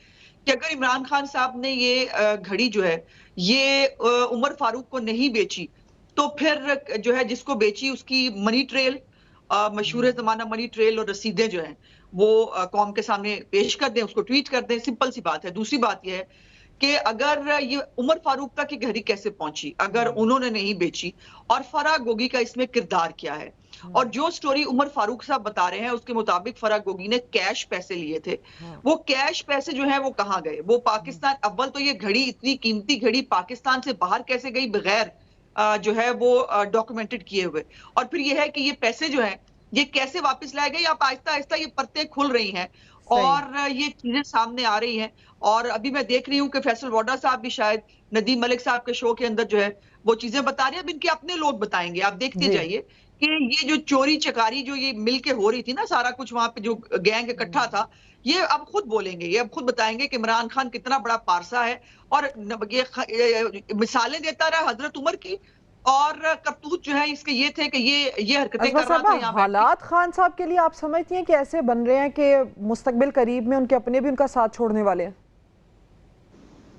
कि अगर इमरान खान साहब ने ये घड़ी जो है ये उमर फारूक को नहीं बेची, तो फिर जो है जिसको बेची उसकी मनी ट्रेल, मशहूर जमाना मनी ट्रेल और रसीदें जो हैं वो कौम के सामने पेश कर दें, उसको ट्वीट कर दें, सिंपल सी बात है। दूसरी बात यह है कि अगर ये उमर फारूक तक की घड़ी कैसे पहुंची अगर उन्होंने नहीं बेची, और फराह गोगी का इसमें किरदार क्या है। और जो स्टोरी उमर फारूक साहब बता रहे हैं उसके मुताबिक फराह गोगी ने कैश पैसे लिए थे। वो कैश पैसे जो है वो कहाँ गए? वो पाकिस्तान, अव्वल तो ये घड़ी, इतनी कीमती घड़ी पाकिस्तान से बाहर कैसे गई बगैर जो है वो डॉक्यूमेंटेड किए हुए, और फिर ये है कि ये पैसे जो है ये कैसे वापस लाए गए। आप आहिस्ता आहिस्ता ये परतें खुल रही हैं और ये चीजें सामने आ रही हैं। और अभी मैं देख रही हूँ कि फैसल वाडा साहब भी शायद नदीम मलिक साहब के शो के अंदर जो है वो चीजें बता रहे हैं। अब इनके अपने लोग बताएंगे, आप देखते जाइए कि ये जो चोरी चकारी जो ये मिलके हो रही थी ना, सारा कुछ वहां पे जो गैंग इकट्ठा था, ये अब खुद बोलेंगे, ये अब खुद बताएंगे कि इमरान खान कितना बड़ा पारसा है। और ये मिसालें देता रहा हजरत उमर की, और करतूत जो है इसके ये थे कि ये हरकतें कर रहा था। यहाँ हालात खान साहब के लिए आप समझती हैं कि ऐसे बन रहे हैं कि मुस्तकबिल करीब में उनके अपने भी उनका साथ छोड़ने वाले हैं?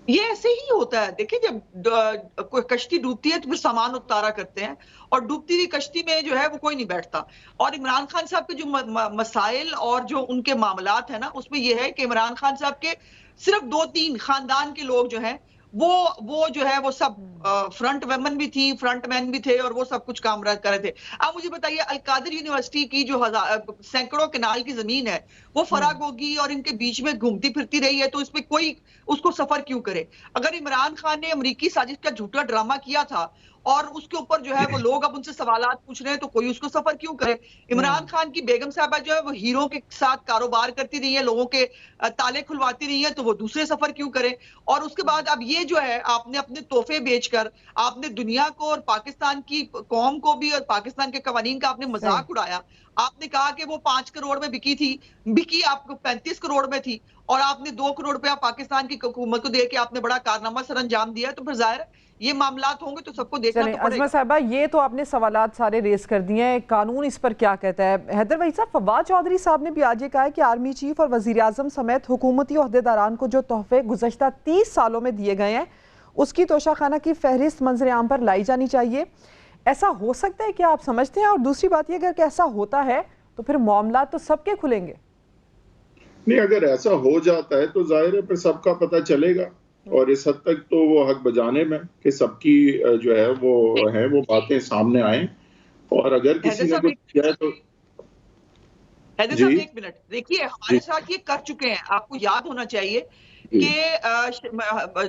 ये ऐसे ही होता है। देखिए, जब कोई कश्ती डूबती है तो फिर सामान उतारा करते हैं, और डूबती हुई कश्ती में जो है वो कोई नहीं बैठता। और इमरान खान साहब के जो मसाइल और जो उनके मामलात है ना, उसमें ये है कि इमरान खान साहब के सिर्फ 2-3 खानदान के लोग जो हैं वो जो है वो सब फ्रंट वुमेन भी थी, फ्रंट मैन भी थे, और वो सब कुछ काम कर रहे थे। आप मुझे बताइए, अलकादिर यूनिवर्सिटी की जो सैकड़ों कनाल की जमीन है वो फराह गोगी और इनके बीच में घूमती फिरती रही है, तो इसमें कोई उसको सफर क्यों करे? अगर इमरान खान ने अमरीकी साजिश का झूठा ड्रामा किया था और उसके ऊपर जो है वो लोग अब उनसे सवालात पूछ रहे हैं, तो कोई उसको सफर क्यों करे? इमरान खान की बेगम साहबा जो है वो हीरो के साथ कारोबार करती रही है, लोगों के ताले खुलवाती रही है, तो वो दूसरे सफर क्यों करे? और उसके बाद अब ये जो है आपने अपने तोहफे बेचकर आपने दुनिया को और पाकिस्तान की कौम को भी और पाकिस्तान के कवानीन का आपने मजाक उड़ाया। आपने कहा कि वो 5 करोड़ में बिकी आपको 35 करोड़ में थी, और आपने 2 करोड़ रुपया पाकिस्तान की हुकूमत को दे के आपने बड़ा कारनामा सर अंजाम दिया। तो फिर जाहिर है ये मामलात होंगे तो सबको देखना तो पड़ेगा। अज़मा साहिबा, ये तो आपने सवालात सारे रेस कर दिए हैं, कानून इस पर क्या कहता है? हैदर वही साहब, फवाद चौधरी साहब ने भी आज ये कहा है कि आर्मी चीफ और वजीर आजम समेत हुकूमती ओहदेदारान को जो तोहफे गुज़श्ता 30 सालों में दिए गए हैं उसकी तोशाखाना की फहरिस्त मंजर आम पर लाई जानी चाहिए। ऐसा हो सकता है क्या, आप समझते हैं? और दूसरी बात ये, अगर ऐसा होता है तो फिर मामला तो सबके खुलेंगे। नहीं, अगर ऐसा हो जाता है तो जाहिर है फिर सबका पता चलेगा, और इस हद तक तो वो हक बजाने में कि सबकी जो है वो बातें सामने आए। और अगर किसी ने कुछ किया है तो हैदर साहब एक मिनट देखिए, हमारे साथ ये कर चुके हैं। आपको याद होना चाहिए कि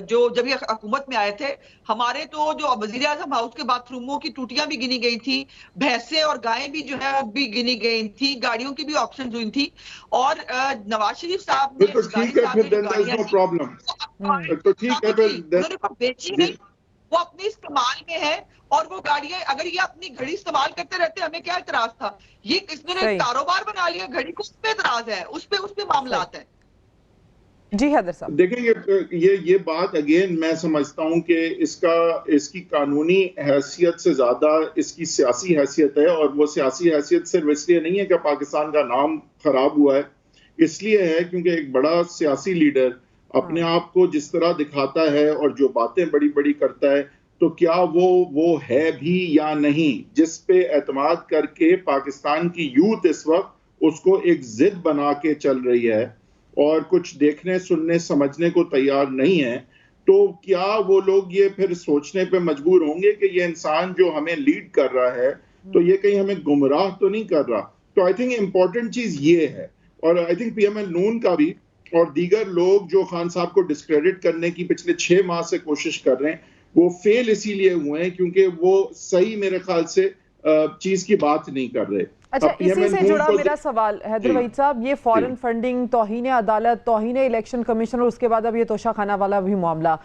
जो जब ये हुकूमत में आए थे, हमारे तो जो वजीर आजम हाउस के बाथरूमों की टूटियां भी गिनी गई थी, भैंसें और गायें भी जो है वो भी गिनी गई थी, गाड़ियों की भी ऑप्शन हुई थी। और नवाज शरीफ साहब ने बेची नहीं, वो अपने इस्तेमाल में है, और वो गाड़ियां अगर ये अपनी घड़ी इस्तेमाल करते रहते हमें क्या इतराज था? ये इसने कारोबार बना लिया घड़ी को, उस पे इतराज है, उस पे मामलात है। जी हैदर साहब, देखेंगे ये बात अगेन मैं समझता हूं कि इसकी कानूनी हैसियत से ज्यादा इसकी सियासी हैसियत है, और वो सियासी हैसियत सिर्फ इसलिए नहीं है कि पाकिस्तान का नाम खराब हुआ है, इसलिए है क्योंकि एक बड़ा सियासी लीडर अपने आप को जिस तरह दिखाता है और जो बातें बड़ी बड़ी करता है, तो क्या वो है भी या नहीं, जिस पे एतमाद करके पाकिस्तान की यूथ इस वक्त उसको एक जिद बना के चल रही है और कुछ देखने सुनने समझने को तैयार नहीं है। तो क्या वो लोग ये फिर सोचने पे मजबूर होंगे कि ये इंसान जो हमें लीड कर रहा है तो ये कहीं हमें गुमराह तो नहीं कर रहा? तो आई थिंक इम्पोर्टेंट चीज ये है, और आई थिंक पीएमएल नून का भी और दीगर लोग जो खान साहब को डिस्क्रेडिट करने की पिछले 6 माह से कोशिश कर रहे हैं, वो फेल इसीलिए हुए हैं क्योंकि वो सही मेरे ख्याल से चीज की बात नहीं कर रहे। अच्छा, इसी से जुड़ा मेरा सवाल हैदर वहीद साहब, ये फॉरेन फंडिंग, तौहीन अदालत, तौहीन इलेक्शन कमीशन और उसके बाद अब ये तोशाखाना वाला भी मामला,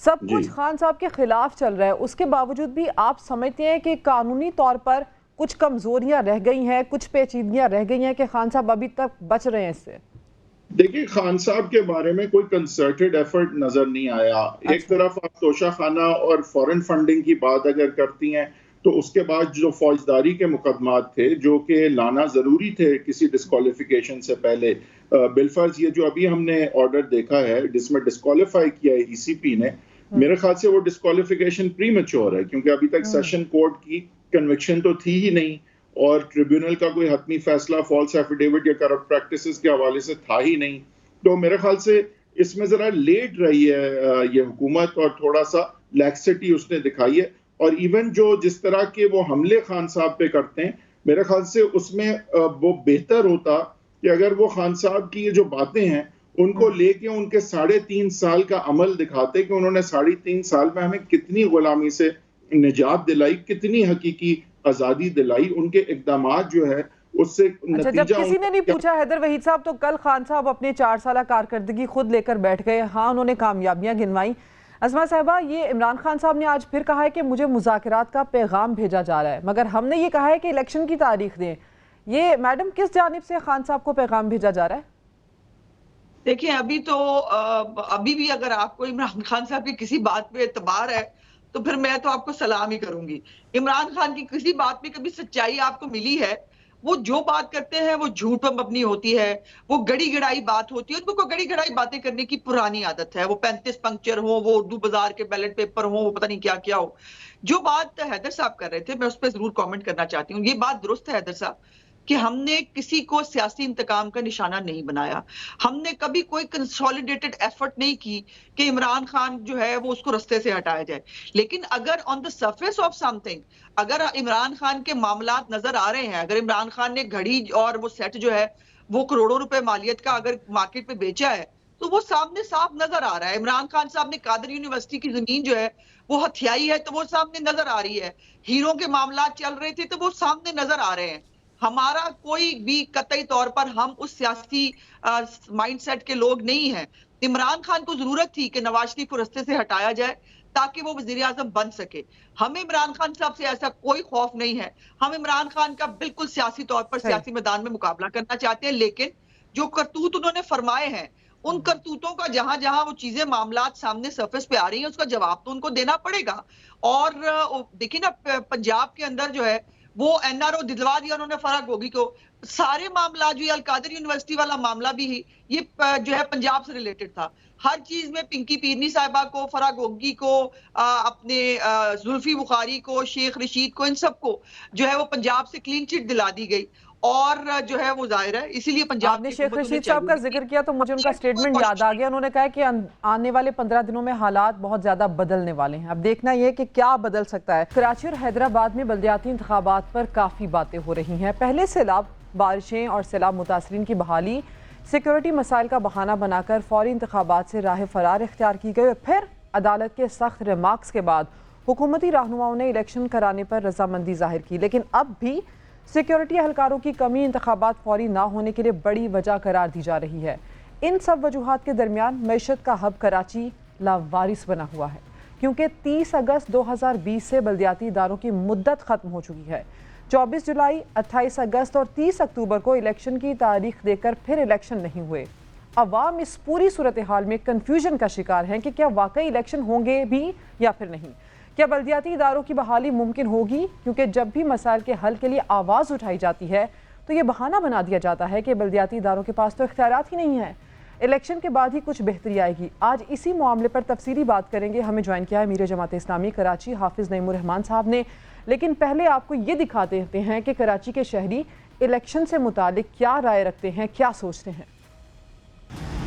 सब कुछ खान साहब के खिलाफ चल रहा है। उसके बावजूद भी आप समझते हैं कि कानूनी तौर पर कुछ कमजोरियां रह गई हैं, कुछ पेचीदगियां रह गई हैं कि खान साहब अभी तक बच रहे हैं इससे? देखिए, खान साहब के बारे में कोई कंसर्टेड एफर्ट नजर नहीं आया। एक तरफ आप तोशाखाना और फॉरेन फंडिंग की बात अगर करती हैं तो उसके बाद जो फौजदारी के मुकदमात थे जो कि लाना जरूरी थे किसी डिस्क्वालिफिकेशन से पहले, बिलफर्ज ये जो अभी हमने ऑर्डर देखा है जिसमें डिस्क्वालीफाई किया है ईसीपी ने, मेरे ख्याल से वो डिस्क्वालिफिकेशन प्रीमेच्योर है, क्योंकि अभी तक सेशन कोर्ट की कन्विक्शन तो थी ही नहीं और ट्रिब्यूनल का कोई हतमी फैसला फॉल्स एफिडेविट या करप्ट प्रैक्टिसेस के हवाले से था ही नहीं। तो मेरे ख्याल से इसमें जरा लेट रही है ये हुकूमत और थोड़ा सा लैक्सिटी उसने दिखाई है। और इवन जो जिस तरह के वो हमले खान साहब पे करते हैं, मेरे ख्याल से उसमें वो बेहतर होता कि अगर वो खान साहब की ये जो बातें हैं उनको लेके उनके 3.5 साल का अमल दिखाते कि उन्होंने 3.5 साल में हमें कितनी गुलामी से निजात दिलाई, कितनी हकीकी आजादी दिलाई, उनके इकदामात जो है उससे अच्छा, जब किसी ने नहीं पूछा हैदर वहीद साहब, तो कल खान साहब अपने 4 साल कारकर्दगी खुद लेकर बैठ गए। हाँ, उन्होंने कामयाबियां गिनवाई। असमा साहिबा, ये इमरान खान साहब ने आज फिर कहा है कि मुझे मुज़ाकरात का पैगाम भेजा जा रहा है, मगर हमने ये कहा है कि इलेक्शन की तारीख दें। ये मैडम किस जानिब से खान साहब को पैगाम भेजा जा रहा है? देखिए, अभी भी अगर आपको इमरान खान साहब की किसी बात पे एतबार है तो फिर मैं तो आपको सलाम ही करूंगी। इमरान खान की किसी बात में कभी सच्चाई आपको मिली है? वो जो बात करते हैं वो झूठ पर मबनी होती है, वो गड़ी गड़ाई बात होती है। उनको गड़ी गड़ाई बातें करने की पुरानी आदत है। वो 35 पंक्चर हो, वो उर्दू बाजार के बैलेट पेपर हो, वो पता नहीं क्या क्या हो। जो बात हैदर साहब कर रहे थे, मैं उस पर जरूर कॉमेंट करना चाहती हूँ। ये बात दुरुस्त है हैदर साहब कि हमने किसी को सियासी इंतकाम का निशाना नहीं बनाया। हमने कभी कोई कंसोलिडेटेड एफर्ट नहीं की कि इमरान खान जो है वो उसको रास्ते से हटाया जाए। लेकिन अगर on the surface of something, अगर इमरान खान के मामलात नजर आ रहे हैं, अगर इमरान खान ने घड़ी और वो सेट जो है वो करोड़ों रुपए मालियत का अगर मार्केट में बेचा है, तो वो सामने साफ नजर आ रहा है। इमरान खान साहब ने कादर यूनिवर्सिटी की जमीन जो है वो हथियाई है, तो वो सामने नजर आ रही है। हीरो के मामलात चल रहे थे तो वो सामने नजर आ रहे हैं। हमारा कोई भी कतई तौर पर हम उस सियासी माइंडसेट के लोग नहीं हैं। इमरान खान को जरूरत थी कि नवाज शरीफ को रास्ते से हटाया जाए ताकि वो वजीर आजम बन सके। हमें इमरान खान साहब से ऐसा कोई खौफ नहीं है। हम इमरान खान का बिल्कुल सियासी तौर पर सियासी मैदान में मुकाबला करना चाहते हैं, लेकिन जो करतूत उन्होंने फरमाए हैं, उन करतूतों का जहां जहां वो चीजें मामलात सामने सरफेस पे आ रही हैं, उसका जवाब तो उनको देना पड़ेगा। और देखिए ना, पंजाब के अंदर जो है वो एनआरओ दिलवा दिया उन्होंने फराग गोगी को। सारे मामला जो अलकादर यूनिवर्सिटी वाला मामला भी ये जो है पंजाब से रिलेटेड था। हर चीज में पिंकी पीरनी साहिबा को, फराग गोगी को, अपने जुल्फी बुखारी को, शेख रशीद को, इन सबको जो है वो पंजाब से क्लीन चिट दिला दी गई। और जो है वो जाहिर है, इसीलिए पंजाब ने शेख रशीद साहब का जिक्र किया तो मुझे उनका स्टेटमेंट याद आ गया। उन्होंने कहा कि आने वाले 15 दिनों में हालात बहुत ज्यादा बदलने वाले हैं। अब देखना यह कि क्या बदल सकता है। कराची और हैदराबाद में बल्दियाती इंतखाबात पर काफी बातें हो रही हैं। पहले सैलाब, बारिशें और सैलाब मुतासरीन की बहाली, सिक्योरिटी मसाइल का बहाना बनाकर फौरी इंतखाबात से राह फरार इख्तियार की गई। फिर अदालत के सख्त रिमार्क्स के बाद हुकूमती रहनुमाओं ने इलेक्शन कराने पर रजामंदी जाहिर की, लेकिन अब भी सिक्योरिटी एहलकारों की कमी इंतखाबात फौरी ना होने के लिए बड़ी वजह करार दी जा रही है। इन सब वजूहात के दरमियान मईशत का हब कराची लावारिस बना हुआ है, क्योंकि 30 अगस्त 2020 से बल्दियाती इदारों की मुद्दत ख़त्म हो चुकी है। 24 जुलाई, 28 अगस्त और 30 अक्टूबर को इलेक्शन की तारीख देकर फिर इलेक्शन नहीं हुए। अवाम इस पूरी सूरत हाल में कन्फ्यूजन का शिकार हैं कि क्या वाकई इलेक्शन होंगे भी या फिर नहीं। क्या बल्दियाती इदारों की बहाली मुमकिन होगी? क्योंकि जब भी मसाइल के हल के लिए आवाज़ उठाई जाती है तो ये बहाना बना दिया जाता है कि बल्दियाती इदारों के पास तो इख्तियारात ही नहीं है, इलेक्शन के बाद ही कुछ बेहतरी आएगी। आज इसी मामले पर तफसीली बात करेंगे। हमें ज्वाइन किया है मीर जमात इस्लामी कराची हाफिज़ नईमुर रहमान साहब ने, लेकिन पहले आपको ये दिखा देते हैं कि कराची के शहरी इलेक्शन से मुतालिक क्या राय रखते हैं, क्या सोचते हैं।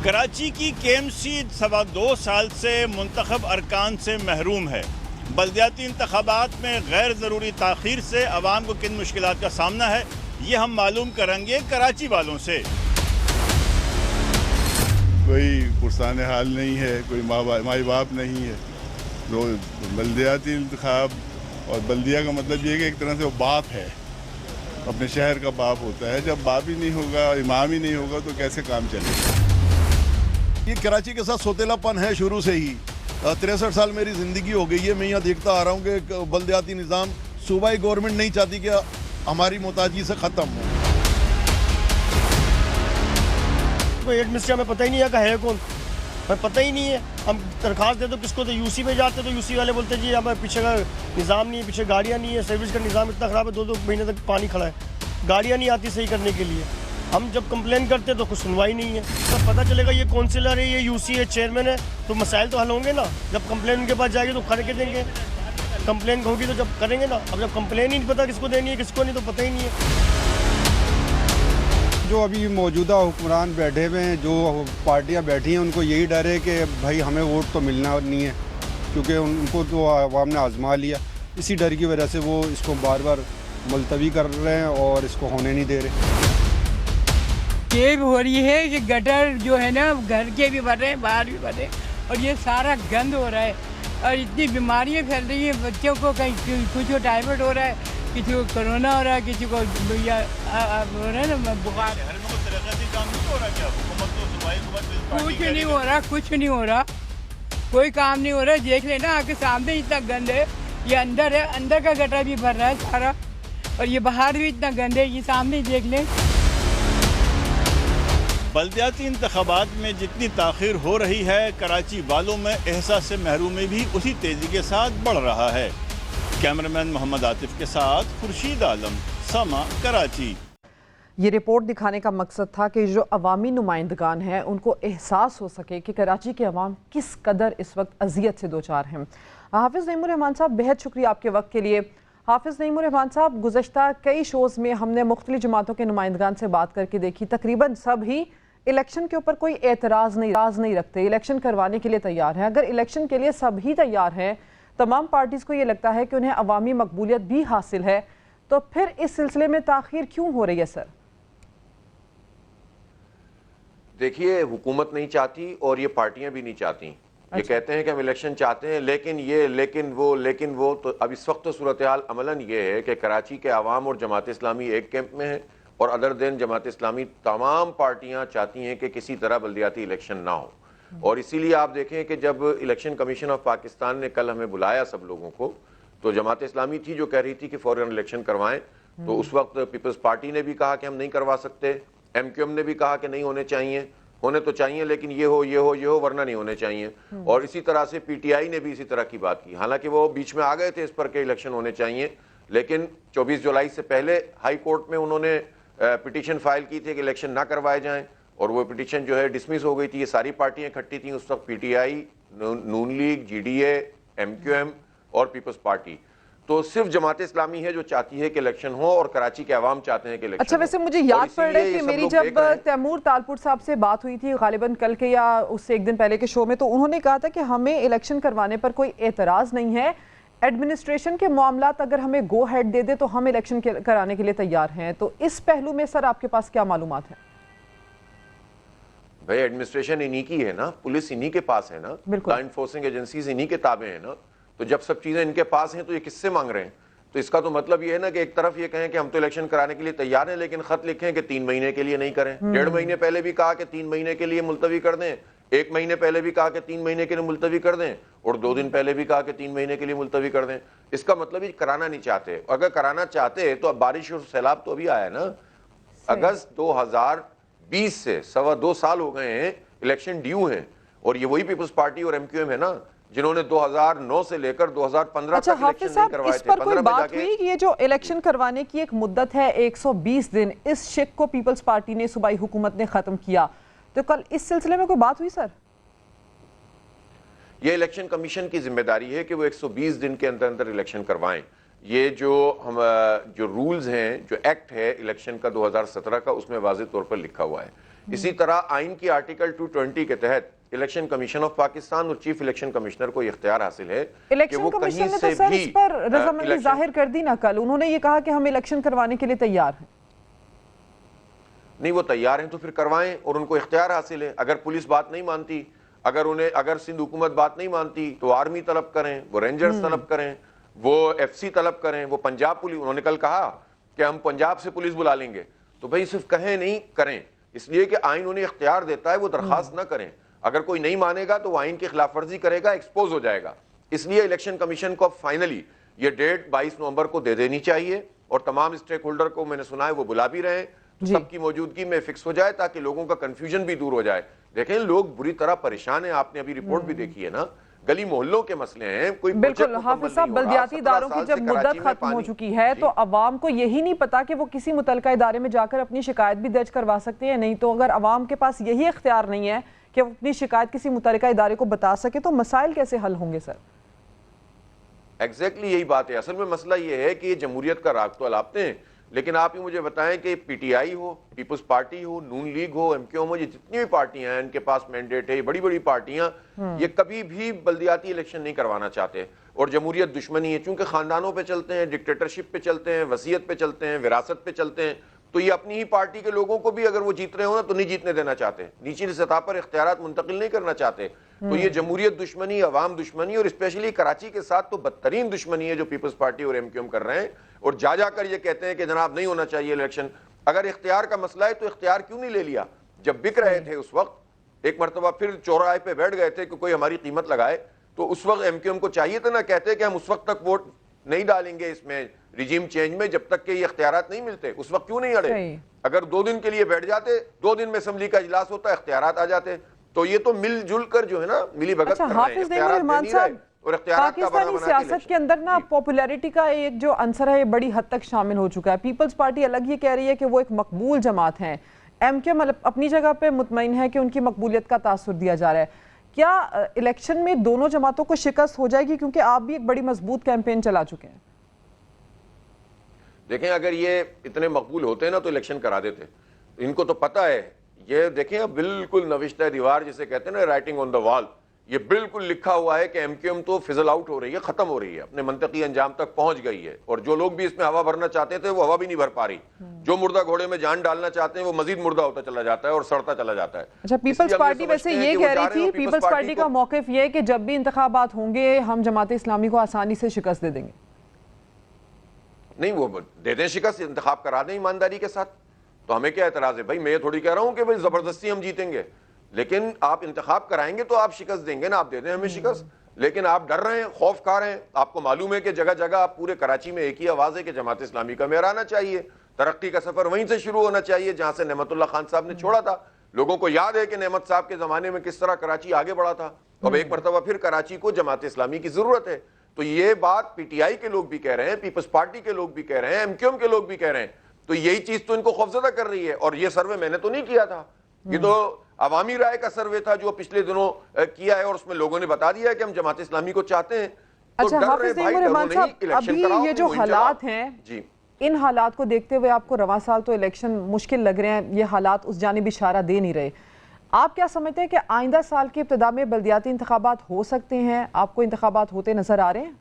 कराची की केएमसी 2.25 साल से मुंतखब अरकान से महरूम है। बल्दियाती इंतखाबात में गैर ज़रूरी ताख़ीर से अवाम को किन मुश्किलात का सामना है, ये हम मालूम करेंगे कराची वालों से। कोई पुरसान हाल नहीं है, कोई माई बाप नहीं है। तो बल्दियाती इंतखाब और बल्दिया का मतलब ये है कि एक तरह से वो बाप है, अपने शहर का बाप होता है। जब बाप ही नहीं होगा, इमाम ही नहीं होगा तो कैसे काम चलेगा। ये कराची के साथ सोतेलापन है शुरू से ही। 63 साल मेरी ज़िंदगी हो गई है, मैं यहाँ देखता आ रहा हूँ कि बल्दियाती निज़ाम, सूबाई गवर्नमेंट नहीं चाहती कि हमारी मोहताजी से ख़त्म हो। कोई एडमिनिस्ट्रेशन में पता ही नहीं है कौन, पर पता ही नहीं है। हम दरखास्त दे तो किसको, तो यूसी पे जाते तो यूसी वाले बोलते जी हमारे पीछे का निज़ाम नहीं है, पीछे गाड़ियाँ नहीं है, सर्विस का निज़ाम इतना ख़राब है, 2-2 महीने तक पानी खड़ा है, गाड़ियाँ नहीं आती सही करने के लिए। हम जब कंप्लेन करते तो कुछ सुनवाई नहीं है। तब पता चलेगा ये काउंसिलर है, ये यूसी है, चेयरमैन है, तो मसाइल तो हल होंगे ना। जब कंप्लेन उनके पास जाएगी तो करके देंगे, कंप्लेन होगी तो जब करेंगे ना। अब जब कंप्लेन ही नहीं पता किसको देनी है किसको नहीं, तो पता ही नहीं है। जो अभी मौजूदा हुक्मरान बैठे हुए हैं, जो पार्टियां बैठी हैं, उनको यही डर है कि भाई हमें वोट तो मिलना नहीं है, क्योंकि उनको तो आवाम ने आजमा लिया। इसी डर की वजह से वो इसको बार बार मुलतवी कर रहे हैं और इसको होने नहीं दे रहे। ये भी हो रही है कि गटर जो है ना, घर के भी भर रहे हैं, बाहर भी भर रहे हैं, और ये सारा गंद हो रहा है और इतनी बीमारियां फैल रही है। बच्चों को कहीं कुछ को टाइफाइड हो रहा है, किसी को कोरोना हो रहा है, किसी को हो रहा है ना बुखार। कुछ नहीं हो रहा, कुछ नहीं हो रहा, कोई काम नहीं हो रहा। देख लेना आके सामने इतना गंद है, ये अंदर है, अंदर का गटर भी भर रहा है सारा, और ये बाहर भी इतना गंद है, ये सामने ही देख लें। बल्दियाती इंतखाबात में जितनी ताख़ीर हो रही है, कराची वालों में एहसास महरूमी भी उसी तेज़ी के साथ बढ़ रहा है। कैमरामैन मोहम्मद आतिफ के साथ खुर्शीद आलम, समा, कराची। ये रिपोर्ट दिखाने का मकसद था कि जो अवामी नुमाइंदगान हैं उनको एहसास हो सके कि कराची के अवाम किस कदर इस वक्त अजियत से दो चार हैं। हाफिज़ नईमुर रहमान साहब, बेहद शुक्रिया आपके वक्त के लिए। हाफिज़ नईमुर रहमान साहब, गुज़श्ता कई शोज़ में हमने मुख्तलिफ जमातों के नुमाइंदगान से बात करके देखी, तकरीबन सब ही इलेक्शन के ऊपर कोई एतराज़ नहीं रखते, इलेक्शन करवाने के लिए तैयार हैं। अगर इलेक्शन के लिए सब ही तैयार हैं, तमाम पार्टीज़ को ये लगता है कि उन्हें अवामी मकबूलियत भी हासिल है, तो फिर इस सिलसिले में ताख़ीर क्यों हो रही है सर? देखिए, हुकूमत नहीं चाहती और ये पार्टियां भी नहीं चाहती। ये कहते हैं कि हम इलेक्शन चाहते हैं, लेकिन वो तो अब इस वक्त तो सूरत हाल अमलन ये है कि कराची के अवाम और जमात इस्लामी एक कैंप में है, और अदर दिन जमात इस्लामी तमाम पार्टियां चाहती हैं कि किसी तरह बल्दियाती इलेक्शन ना हो। और इसीलिए आप देखें कि जब इलेक्शन कमीशन ऑफ पाकिस्तान ने कल हमें बुलाया सब लोगों को, तो जमात इस्लामी थी जो कह रही थी कि फौरन इलेक्शन करवाएं। तो उस वक्त पीपल्स पार्टी ने भी कहा कि हम नहीं करवा सकते, MQM ने भी कहा कि नहीं होने चाहिए, होने तो चाहिए लेकिन ये हो वरना नहीं होने चाहिए। और इसी तरह से PTI ने भी इसी तरह की बात की। हालांकि वो बीच में आ गए थे इस पर के इलेक्शन होने चाहिए, लेकिन 24 जुलाई से पहले हाई कोर्ट में उन्होंने पिटीशन फाइल की थी कि इलेक्शन ना करवाए जाएं, और वो पिटीशन जो है डिसमिस हो गई थी। ये सारी पार्टियां इकट्ठी थी उस वक्त, PTI, नून लीग, GDA, MQM और पीपल्स पार्टी। तो सिर्फ जमात इस्लामी है जो चाहती है कि इलेक्शन हो, और कराची के अवाम चाहते हैं कि इलेक्शन। अच्छा, वैसे मुझे याद पड़ रहा है कि मेरी जब तैमूर तालपुर साहब से बात हुई थी, गालिबन कल के या उससे एक दिन पहले के शो में, तो उन्होंने कहा था कि हमें इलेक्शन करवाने पर कोई एतराज़ नहीं है, एडमिनिस्ट्रेशन के मामलात अगर हमें गो हेड दे दे तो हम इलेक्शन कराने के लिए तैयार हैं। तो इस पहलू में सर आपके पास क्या मालूमात है? भाई, एडमिनिस्ट्रेशन इन्हीं की है ना, पुलिस इन्हीं के पास है ना, लॉ इन्फोर्सिंग एजेंसीज इन्हीं के ताबे हैं ना। तो जब सब चीजें इनके पास हैं तो ये किससे मांग रहे हैं? तो इसका तो मतलब ये है ना कि एक तरफ ये कहें कि हम तो इलेक्शन कराने के लिए तैयार हैं, लेकिन खत लिखें कि 3 महीने के लिए नहीं करें। 1.5 महीने पहले भी कहा कि 3 महीने के लिए मुलतवी कर दें, 1 महीने पहले भी कहा कि 3 महीने के लिए मुलतवी कर दें, और 2 दिन पहले भी कहा कि 3 महीने के लिए मुलतवी कर दें। इसका मतलब ये कराना नहीं चाहते। अगर कराना चाहते तो अब बारिश और सैलाब तो अभी आया ना। अगस्त 2020 से 2.25 साल हो गए हैं, इलेक्शन ड्यू हैं, और ये वही पीपल्स पार्टी और MQM है ना जिन्होंने 2009 से लेकर 2015 तक इलेक्शन नहीं करवाए थे। इस पर कोई बात हुई कि ये जो इलेक्शन करवाने की एक मुद्दत है 120 दिन, इस शिक को पीपल्स पार्टी ने, सूबाई हुकूमत ने खत्म किया, तो कल इस सिलसिले में कोई बात हुई सर? ये इलेक्शन कमीशन की जिम्मेदारी है कि वो 120 दिन के अंदर अंदर इलेक्शन करवाएं। ये जो रूल्स हैं, जो एक्ट है इलेक्शन का 2017 का, उसमें वाज़ेह तौर पर लिखा हुआ है। इसी तरह आइन की आर्टिकल 220 के तहत इलेक्शन कमीशन ऑफ पाकिस्तान और चीफ इलेक्शन कमिश्नर को इख्तियार हासिल है कि वो कहीं से भी इस पर रजामंदी जाहिर कर दी ना कल। उन्होंने ये कहा कि हम इलेक्शन करवाने के लिए तैयार हैं। नहीं, वो तैयार हैं तो फिर करवाएं, और उनको इख्तियार हासिल है। अगर पुलिस बात नहीं मानती, अगर सिंध हुकूमत बात नहीं मानती, तो आर्मी तलब करें, वो रेंजर्स तलब करें, वो FC तलब करें, वो पंजाब पुलिस। उन्होंने कल कहा कि हम पंजाब से पुलिस बुला लेंगे। तो भाई सिर्फ कहें नहीं, करें, इसलिए कि आइन उन्हें इख्तियार देता है, वो दरखास्त ना करें। अगर कोई नहीं मानेगा तो आइन की खिलाफ वर्जी करेगा, एक्सपोज हो जाएगा। इसलिए इलेक्शन कमीशन को फाइनली ये डेट 22 नवंबर को दे देनी चाहिए, और तमाम स्टेक होल्डर को मैंने सुना है वो बुला भी रहे हैं, तो सबकी मौजूदगी में फिक्स हो जाए ताकि लोगों का कंफ्यूजन भी दूर हो जाए। देखें, लोग बुरी तरह परेशान हैं। आपने अभी रिपोर्ट भी देखी है ना गली मोहल्लों के मसले हैं। कोई बिल्कुल हाफिज साहब, बल्दियाती इदारों की जब मुद्दत खत्म हो चुकी है तो अवाम को यही नहीं पता कि वो किसी मुतलका इदारे में जाकर अपनी शिकायत भी दर्ज करवा सकते हैं। नहीं तो अगर अवाम के पास यही इख्तियार नहीं है कि वो अपनी शिकायत किसी मुतलका इदारे को बता सके तो मसाइल कैसे हल होंगे सर? एग्जैक्टली यही बात है। असल में मसला ये है कि ये जमहूरियत का राग तो अलापते हैं, लेकिन आप ही मुझे बताएं कि पीटीआई हो, पीपल्स पार्टी हो, नून लीग हो, एमक्यूएम हो, ये जितनी भी पार्टियां हैं इनके पास मैंडेट है, ये बड़ी बड़ी पार्टियां ये कभी भी बल्दियाती इलेक्शन नहीं करवाना चाहते। और जमहूरियत दुश्मनी है, चूंकि खानदानों पे चलते हैं, डिक्टेटरशिप पे चलते हैं, वसीयत पे चलते हैं, विरासत पे चलते हैं, तो ये अपनी ही पार्टी के लोगों को भी अगर वो जीत रहे हो ना तो नहीं जीतने देना चाहते, निचली सतह पर इख्तियारात मुंतकिल नहीं करना चाहते। तो ये जमहूरियत दुश्मनी, अवाम दुश्मनी और स्पेशली कराची के साथ तो बदतरीन दुश्मनी है जो पीपल्स पार्टी और एमक्यूएम कर रहे हैं। और जा जाकर ये कहते हैं कि जनाब नहीं होना चाहिए इलेक्शन। अगर इख्तियार का मसला है तो इख्तियार क्यों नहीं ले लिया? जब बिक रहे थे उस वक्त एक मरतबा फिर चौराहे पे बैठ गए थे कि कोई हमारी कीमत लगाए, तो उस वक्त एमक्यूएम को चाहिए था ना, कहते कि हम उस वक्त तक वोट नहीं डालेंगे इसमें रिजीम चेंज में जब तक के ये इख्तियारात नहीं मिलते। उस वक्त क्यों नहीं अड़े? अगर 2 दिन के लिए बैठ जाते, 2 दिन में असेंबली का इजलास होता, इख्तियारात आ जाते। तो ये तो मिलजुल कर जो है ना मिली भगत कर रहे हैं, इख्तियारात दे नहीं रहे और इख्तियारात का बड़ा बना सियासत के अंदर ना पॉपुलैरिटी का एक जो अंसर है ये बड़ी हद तक शामिल हो चुका है। पीपल्स पार्टी अलग ये कह रही है कि वो एक मकबूल जमात है, एमक्यूएम अपनी जगह पे मुतमईन है कि उनकी मकबूलियत का तासुर दिया जा रहा है। क्या इलेक्शन में दोनों जमातों को शिकस्त हो जाएगी? क्योंकि आप भी एक बड़ी मजबूत कैंपेन चला चुके हैं। देखें, अगर ये इतने मकबूल होते ना तो इलेक्शन करा देते। इनको तो पता है, ये देखें बिल्कुल नविश्ता दीवार जिसे कहते हैं ना, राइटिंग ऑन द वॉल, ये बिल्कुल लिखा हुआ है कि एमक्यूएम तो फिजल आउट हो रही है, खत्म हो रही है, अपने मंतकी अंजाम तक पहुंच गई है। और जो लोग भी इसमें हवा भरना चाहते थे वो हवा भी नहीं भर पा रही। जो मुर्दा घोड़े में जान डालना चाहते हैं वो मजीद मुर्दा होता चला जाता है और सड़ता चला जाता है। अच्छा, पीपल्स पार्टी वैसे ये कह रही थी, पीपल्स पार्टी का मौकिफ ये है कि जब भी इंतखाबात होंगे हम जमात इस्लामी को आसानी से शिकस्त दे देंगे। नहीं, वो दे दें शिकस्त, इंतखाब करा दें ईमानदारी के साथ, तो हमें क्या एतराज है भाई? मैं ये थोड़ी कह रहा हूं कि भाई जबरदस्ती हम जीतेंगे, लेकिन आप इंतखाब कराएंगे तो आप शिकस्त देंगे ना, आप दे दें हमें शिकस्त। लेकिन आप डर रहे हैं, खौफ खा रहे हैं। आपको मालूम है कि जगह जगह आप पूरे कराची में एक ही आवाज है कि जमात इस्लामी का मेयर आना चाहिए, तरक्की का सफर वहीं से शुरू होना चाहिए जहां से नेमतुल्लाह खान साहब ने छोड़ा था। लोगों को याद है कि नेमत साहब के जमाने में किस तरह कराची आगे बढ़ा था। अब एक मरतबा फिर कराची को जमात इस्लामी की जरूरत है। तो ये बात पीटीआई के लोग भी कह रहे हैं, पीपल्स पार्टी के लोग भी कह रहे हैं, एमक्यूएम के लोग भी कह रहे हैं। तो यही चीज तो इनको खौफजदा कर रही है। और ये सर्वे मैंने तो नहीं किया था, ये तो अवामी राय का सर्वे था जो पिछले दिनों किया है और उसमें लोगों ने बता दिया है कि हम जमात इस्लामी को चाहते हैं। अच्छा हाफिज रहमान साहब, अभी ये जो हालात हैं जी, इन हालात को देखते हुए आपको रवां साल तो इलेक्शन मुश्किल लग रहे हैं, ये हालात उस जानिब इशारा दे नहीं रहे। आप क्या समझते हैं कि आइंदा साल की इब्तिदा में बल्दियाती इंतखाबात हो सकते हैं? आपको इंतखाबात होते नजर आ रहे हैं?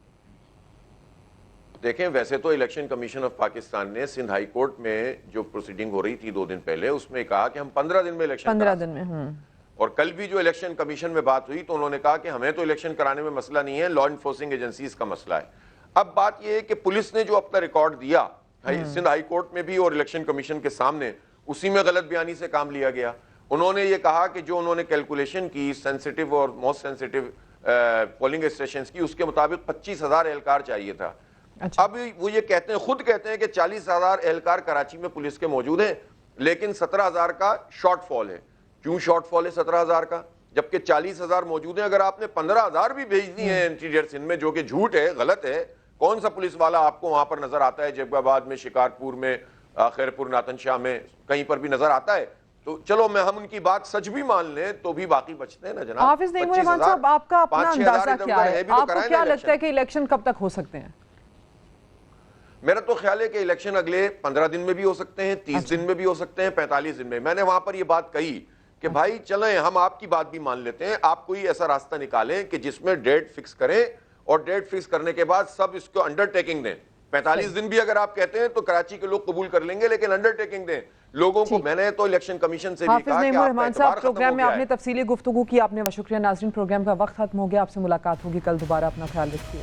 देखें, वैसे तो इलेक्शन कमीशन ऑफ पाकिस्तान ने सिंध हाई कोर्ट में जो प्रोसीडिंग हो रही थी 2 दिन पहले, उसमें कहा कि हम 15 दिन में इलेक्शन 15 दिन में। और कल भी जो इलेक्शन कमीशन में बात हुई तो उन्होंने कहा कि हमें तो इलेक्शन कराने में मसला नहीं है, लॉ इन्फोर्सिंग एजेंसीज का मसला है। अब बात यह है कि पुलिस ने जो अपना रिकॉर्ड दिया सिंध हाई कोर्ट में भी और इलेक्शन कमीशन के सामने, उसी में गलत बयानी से काम लिया गया। उन्होंने ये कहा कि जो उन्होंने कैलकुलेशन की सेंसिटिव और मोस्ट सेंसिटिव पोलिंग स्टेशन की, उसके मुताबिक 25,000 एहलकार चाहिए था। अच्छा। अब वो ये कहते हैं, खुद कहते हैं कि 40,000 एहलकार कराची में पुलिस के मौजूद हैं, लेकिन 17,000 का शॉर्टफॉल है। क्यों शॉर्टफॉल है 17,000 का, जबकि 40,000 मौजूद हैं? अगर आपने 15,000 भी भेज दी है इंटीरियर सिंध में, जो कि झूठ है, गलत है, कौन सा पुलिस वाला आपको वहां पर नजर आता है? जैबाबाद में, शिकारपुर में, खैरपुर, नातनशाह में, कहीं पर भी नजर आता है? तो चलो मैं हम उनकी बात सच भी मान लें तो भी बाकी बचते हैं ना जनाब। हाफिज रहमान साहब, आपका अपना अंदाजा क्या है? आपको क्या लगता है कि इलेक्शन कब तक हो सकते हैं? मेरा तो ख्याल है कि इलेक्शन अगले 15 दिन में भी हो सकते हैं, 30 दिन में भी हो सकते हैं, 45 दिन में। मैंने वहां पर यह बात कही कि भाई चलें, हम आपकी बात भी मान लेते हैं, आप कोई ऐसा रास्ता निकालें कि जिसमें डेट फिक्स करें और डेट फिक्स करने के बाद सब इसको अंडरटेकिंग दें। 45 दिन भी अगर आप कहते हैं तो कराची के लोग कबूल कर लेंगे, लेकिन अंडरटेकिंग दें लोगों को। मैंने तो इलेक्शन कमीशन से भी कहा कि रहमान साहब, प्रोग्राम में आपने तफसीली गुफ्तगू की, आपने शुक्रिया। नाज़रीन, प्रोग्राम का वक्त खत्म हो गया, आपसे मुलाकात होगी कल दोबारा, अपना ख्याल रखिए।